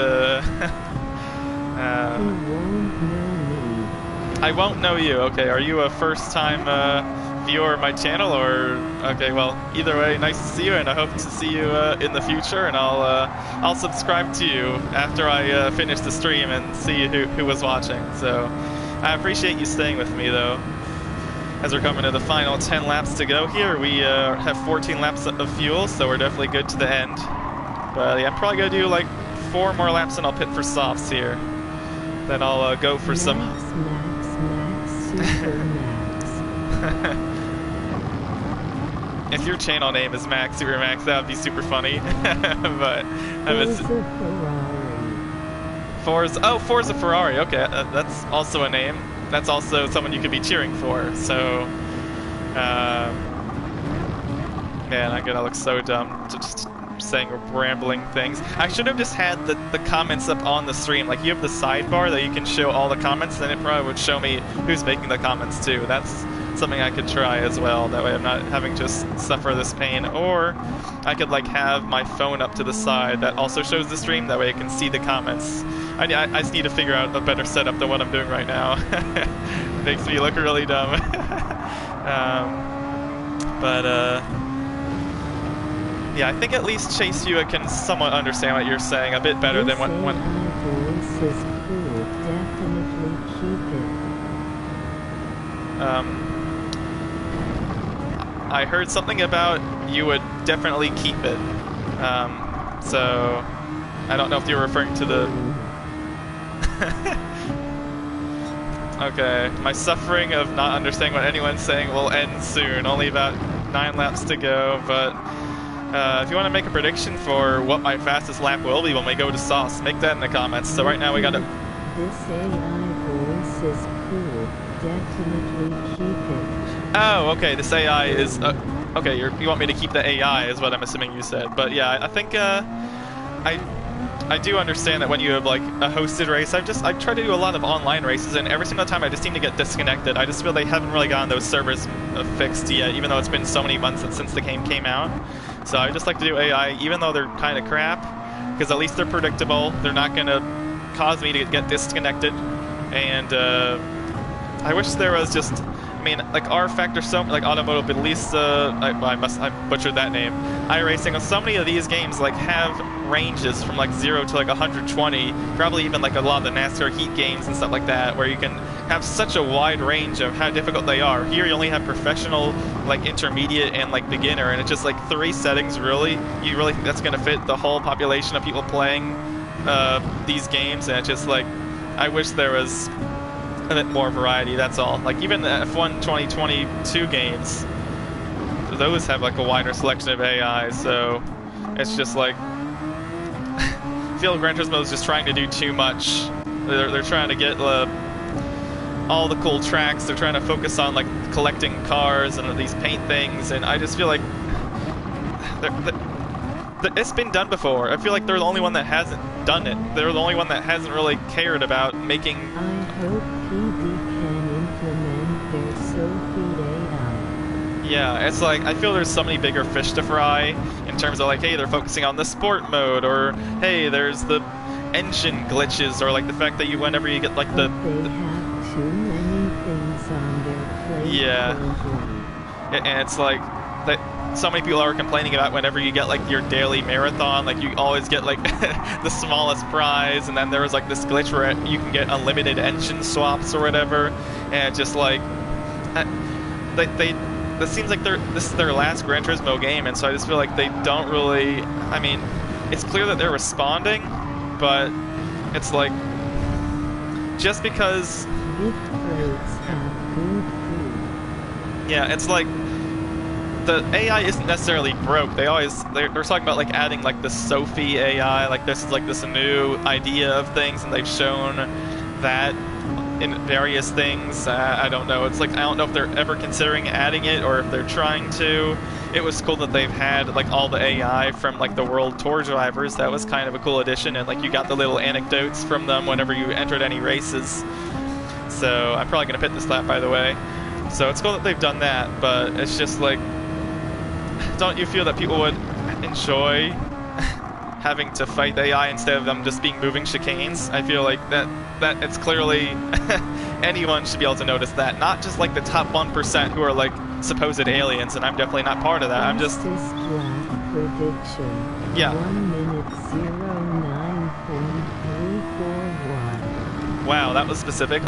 I won't know you. Okay, are you a first-time viewer of my channel, or... Okay, well, either way, nice to see you, and I hope to see you in the future, and I'll subscribe to you after I finish the stream and see who was watching. So, I appreciate you staying with me, though. As we're coming to the final 10 laps to go here, we have 14 laps of fuel, so we're definitely good to the end. But yeah, I'm probably gonna do like 4 more laps and I'll pit for softs here. Then I'll go for some... If your channel name is Max Super Max, that would be super funny. But Forza Ferrari. Okay, that's also a name. That's also someone you could be cheering for. So, man, I'm gonna look so dumb just saying rambling things. I should have just had the comments up on the stream. Like, you have the sidebar that you can show all the comments, then it probably would show me who's making the comments too. That's something I could try as well. That way I'm not having to suffer this pain. Or I could like have my phone up to the side that also shows the stream. That way I can see the comments. I just need to figure out a better setup than what I'm doing right now. It makes me look really dumb. Yeah, I think at least Chase Hewitt can somewhat understand what you're saying a bit better than what... voice is cool. Definitely keep it. I heard something about you would definitely keep it. So I don't know if you're referring to the... Okay, my suffering of not understanding what anyone's saying will end soon. Only about 9 laps to go, but... if you want to make a prediction for what my fastest lap will be when we go to Sauce, make that in the comments. So right now we got to... This AI voice is cool. Definitely keep it. Oh, okay, this AI is... okay, you want me to keep the AI is what I'm assuming you said. But yeah, I think I do understand that when you have like a hosted race, I've tried to do a lot of online races, and every single time I just seem to get disconnected. I just feel they haven't really gotten those servers fixed yet, even though it's been so many months since the game came out. So I just like to do AI, even though they're kind of crap, because at least they're predictable. They're not gonna caused me to get disconnected, and I wish there was just, I mean, like R-Factor, so like Automobilista, I butchered that name. iRacing, so many of these games like have ranges from like 0 to like 120, probably even like a lot of the NASCAR Heat games and stuff like that, where you can have such a wide range of how difficult they are. Here you only have professional, like intermediate, and like beginner, and it's just like 3 settings really. You really think that's going to fit the whole population of people playing these games? And it's just like, I wish there was a bit more variety, that's all. Like even the F1 2022 games, those have like a wider selection of AI, so it's just like, I feel Gran Turismo is just trying to do too much. They're trying to get all the cool tracks, they're trying to focus on like collecting cars and these paint things, and I just feel like it's been done before. I feel like they're the only one that hasn't done it. They're the only one that hasn't really cared about making... I hope PD can implement their Sophie AI. Yeah, it's like, I feel there's so many bigger fish to fry in terms of like, hey, they're focusing on the sport mode, or hey, there's the engine glitches, or like the fact that whenever you get like They have too many things on their plate. Yeah. And it's like, that so many people are complaining about whenever you get like your daily marathon, like you always get like the smallest prize, and then there was like this glitch where you can get unlimited engine swaps or whatever, and it's just like, it seems like this is their last Gran Turismo game, and so I just feel like they don't really, I mean, it's clear that they're responding, but it's like, just because... Gift crates have good food. Yeah, it's like, the AI isn't necessarily broke. They're talking about like adding like the Sophie AI, like this is like this new idea of things, and they've shown that in various things. I don't know. It's like, I don't know if they're ever considering adding it or if they're trying to. It was cool that they've had like all the AI from like the World Tour drivers. That was kind of a cool addition, and like you got the little anecdotes from them whenever you entered any races. So I'm probably gonna pit this lap, by the way. So it's cool that they've done that, but it's just like, don't you feel that people would enjoy having to fight the AI instead of them just being moving chicanes? I feel like that it's clearly anyone should be able to notice that, not just like the top 1% who are like supposed aliens, and I'm definitely not part of that. I'm just... prediction. Yeah. 1 minute 09.341. Wow, that was specific.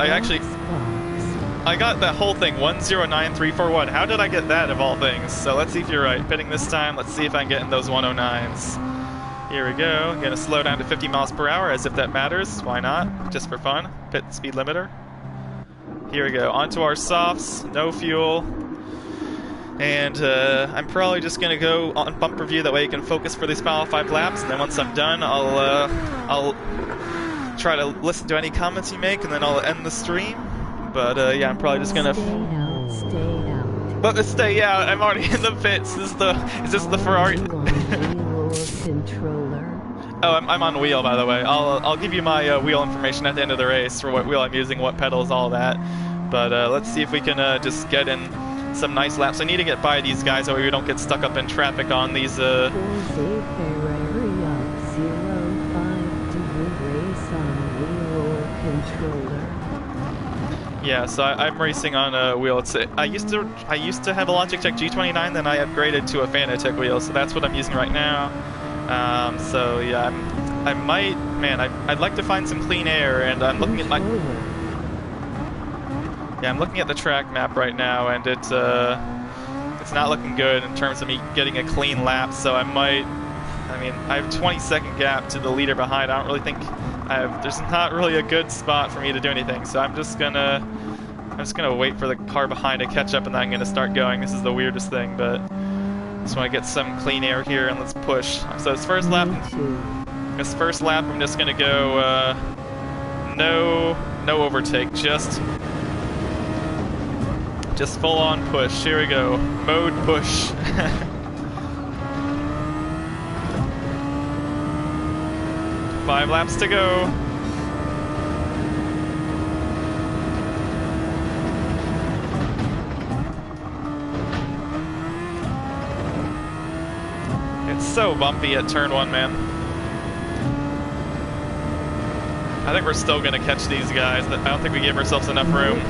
I got that whole thing, 109341. How did I get that of all things? So let's see if you're right. Pitting this time, let's see if I can get in those 109s. Here we go. Gonna slow down to 50 miles per hour, as if that matters. Why not? Just for fun. Pit speed limiter. Here we go. Onto our softs. No fuel. And I'm probably just gonna go on bumper view. That way you can focus for these final 5 laps. And then once I'm done, I'll try to listen to any comments you make, and then I'll end the stream. But yeah, I'm probably just gonna Stay out. But stay out. I'm already in the pits. Is this the Ferrari? Controller. Oh, I'm on wheel, by the way. I'll give you my wheel information at the end of the race for what wheel I'm using, what pedals, all that. But let's see if we can just get in some nice laps. I need to get by these guys so we don't get stuck up in traffic on these. Yeah, so I'm racing on a wheel. I used to have a Logitech G29, then I upgraded to a Fanatec wheel, so that's what I'm using right now. So yeah, I might, man, I'd like to find some clean air, and I'm looking at my... Yeah, I'm looking at the track map right now, and it's not looking good in terms of me getting a clean lap, so I might... I mean, I have a 20-second gap to the leader behind. I don't really think there's not really a good spot for me to do anything, so I'm just gonna wait for the car behind to catch up, and then I'm gonna start going. This is the weirdest thing, but just want to get some clean air here, and let's push. So this first lap, I'm just gonna go no overtake, just full on push. Here we go, mode push. 5 laps to go. It's so bumpy at turn 1, man. I think we're still gonna catch these guys. I don't think we gave ourselves enough room.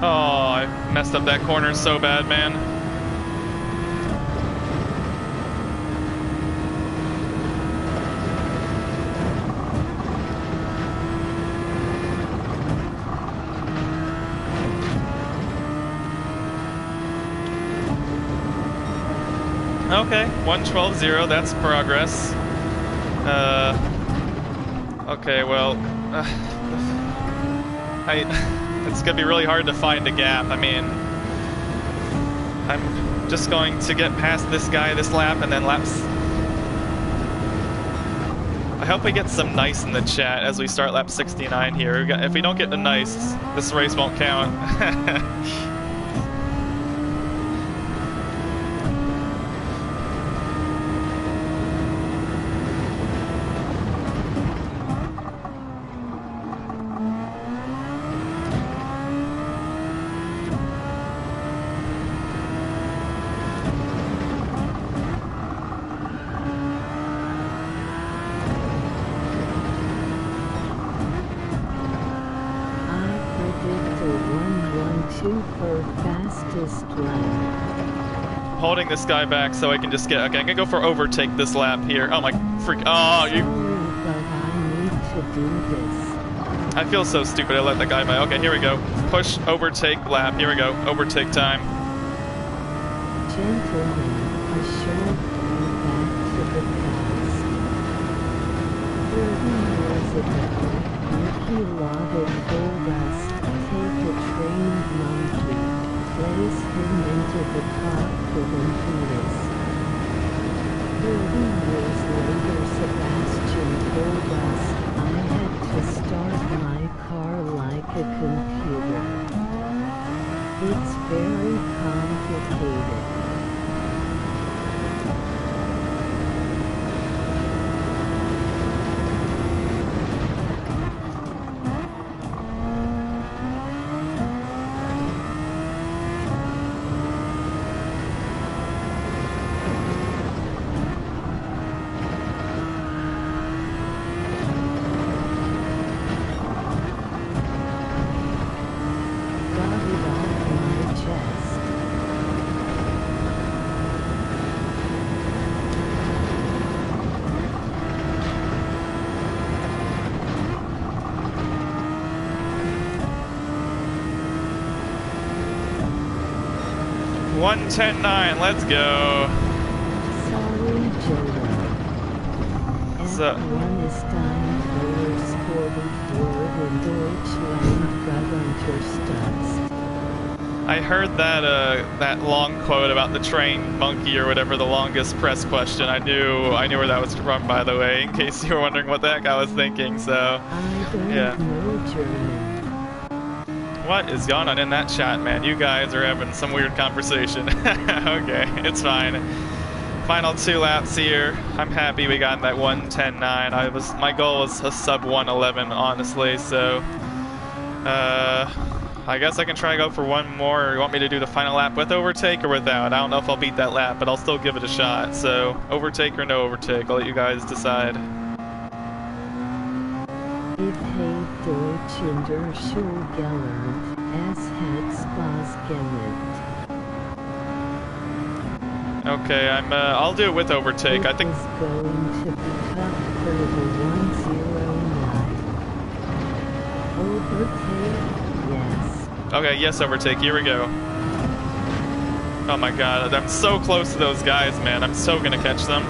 Oh, I messed up that corner so bad, man. Okay, 112.0, that's progress. Okay, well, it's gonna be really hard to find a gap. I mean, I'm just going to get past this guy this lap and then laps. I hope we get some nice in the chat as we start lap 69 here. If we don't get the nice, this race won't count. Holding this guy back so I can just get. Okay, I'm gonna go for overtake this lap here. Oh my freak! Oh, you! I feel so stupid. I let that guy by. Okay, here we go. Push overtake lap. Here we go. Overtake time. Gentlemen, a short back to the past. 30 years ago, Nicky Loggett told us, take a trained monkey, place him into the cockpit and feed us. 30 years later, Sebastian told us, I had to start my car like a computer. It's very complicated. One 10.9, let's go. Sorry, Joe. So, F1 ist ein Sport in Deutschland Unterstützt. I heard that long quote about the trained monkey or whatever, the longest press question. I knew where that was from, by the way, in case you were wondering what the heck I was thinking. So, I don't know German. What is going on in that chat, man? You guys are having some weird conversation. Okay, it's fine. Final 2 laps here. I'm happy we got that 1:10.9. My goal was a sub 1:11, honestly. So, I guess I can try to go for one more. Or you want me to do the final lap with overtake or without? I don't know if I'll beat that lap, but I'll still give it a shot. So, overtake or no overtake? I'll let you guys decide. Ich habe Deutsch in der Schule gelernt. Es hat Spaß gemacht. Okay, I'll do it with overtake. I think. It is going to be tough for the 109. Overtake? Yes. Okay, yes, overtake. Here we go. Oh my god, I'm so close to those guys, man. I'm so gonna catch them.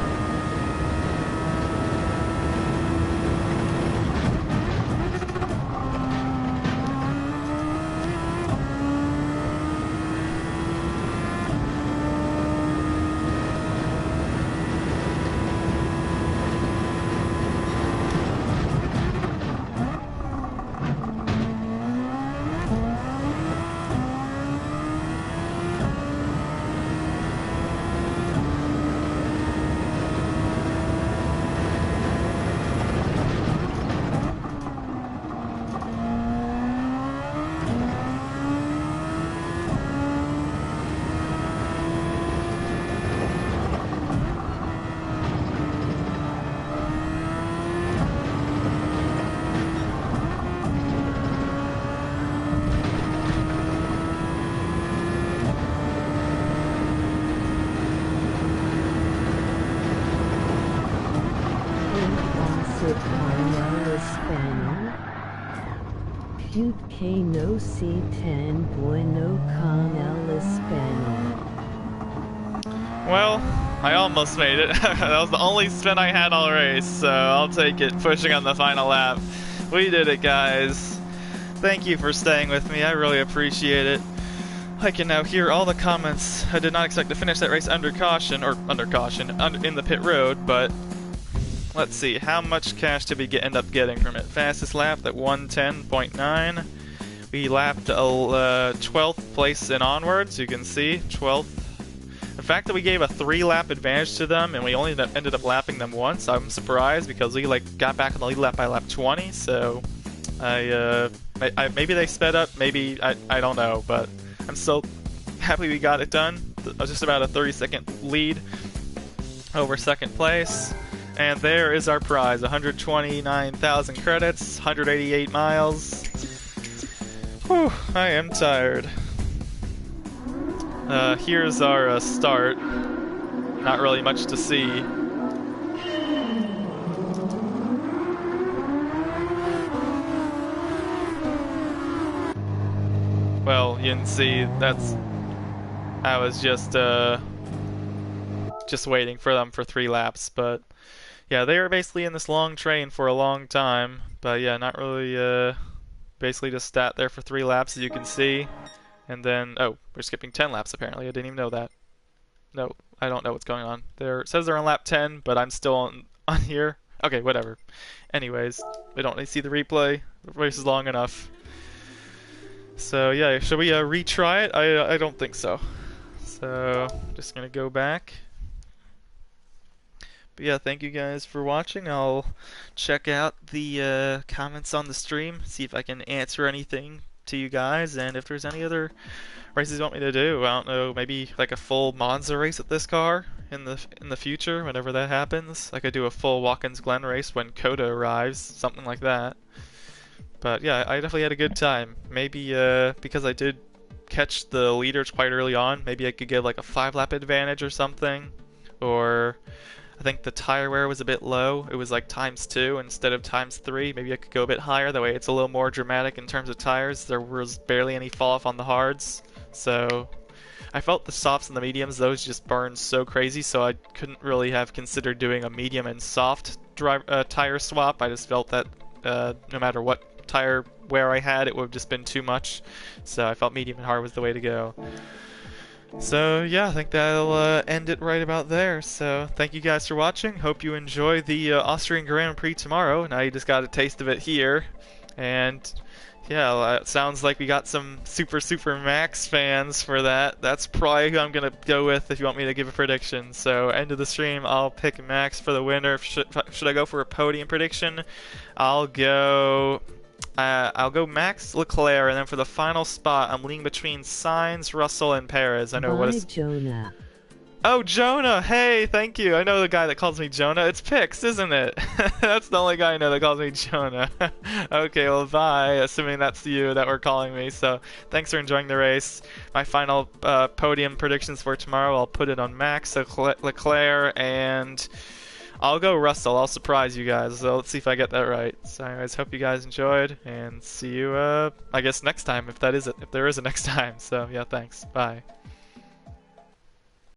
el Hispano? Pute que no se tan bueno con el Hispano. Well, I almost made it. That was the only spin I had all race, so I'll take it, pushing on the final lap. We did it, guys. Thank you for staying with me. I really appreciate it. I can now hear all the comments. I did not expect to finish that race under caution, in the pit road, but let's see, how much cash did we end up getting from it? Fastest lap at 110.9. We lapped 12th place and onwards, you can see, 12th. The fact that we gave a 3-lap advantage to them and we only ended up lapping them once, I'm surprised because we got back on the lead lap by lap 20, so maybe they sped up, maybe, I don't know, but I'm so happy we got it done. Just about a 30-second lead over second place. And there is our prize, 129,000 credits, 188 miles. Whew, I am tired. Here's our start. Not really much to see. Well, you can see I was just waiting for them for 3 laps, but yeah, they were basically in this long train for a long time, but yeah, not really, basically just sat there for 3 laps, as you can see, and then, oh, we're skipping 10 laps apparently, I didn't even know that. No, I don't know what's going on. It says they're on lap 10, but I'm still on here. Okay, whatever. Anyways, we don't need to see the replay, the race is long enough. So yeah, should we retry it? I don't think so. So, just gonna go back. But yeah, thank you guys for watching. I'll check out the comments on the stream, see if I can answer anything to you guys, and if there's any other races you want me to do. I don't know, maybe like a full Monza race with this car in the future, whenever that happens. I could do a full Watkins Glen race when Coda arrives, something like that. But yeah, I definitely had a good time. Maybe because I did catch the leaders quite early on, maybe I could get like a 5-lap advantage or something. Or I think the tire wear was a bit low. It was like ×2 instead of ×3. Maybe I could go a bit higher. That way it's a little more dramatic in terms of tires. There was barely any fall off on the hards. So I felt the softs and the mediums, those just burned so crazy, so I couldn't really have considered doing a medium and soft tire swap. I just felt that no matter what tire wear I had, it would have just been too much. So I felt medium and hard was the way to go. So yeah, I think that'll end it right about there. So thank you guys for watching. Hope you enjoy the Austrian Grand Prix tomorrow. Now you just got a taste of it here. And yeah, it sounds like we got some super Max fans for that. That's probably who I'm going to go with if you want me to give a prediction. So end of the stream, I'll pick Max for the winner. Should I go for a podium prediction? I'll go Max, Leclerc, and then for the final spot, I'm leaning between Sainz, Russell, and Perez. I know what is. Jonah. Oh, Jonah! Hey, thank you. I know the guy that calls me Jonah. It's Pix, isn't it? That's the only guy I know that calls me Jonah. Okay, well, bye. Assuming that's you that were calling me. So, thanks for enjoying the race. My final podium predictions for tomorrow, I'll put it on Max, Leclerc, and I'll go Russell. I'll surprise you guys. So let's see if I get that right. So anyways, hope you guys enjoyed, and see you, I guess next time if there is a next time. So yeah, thanks. Bye.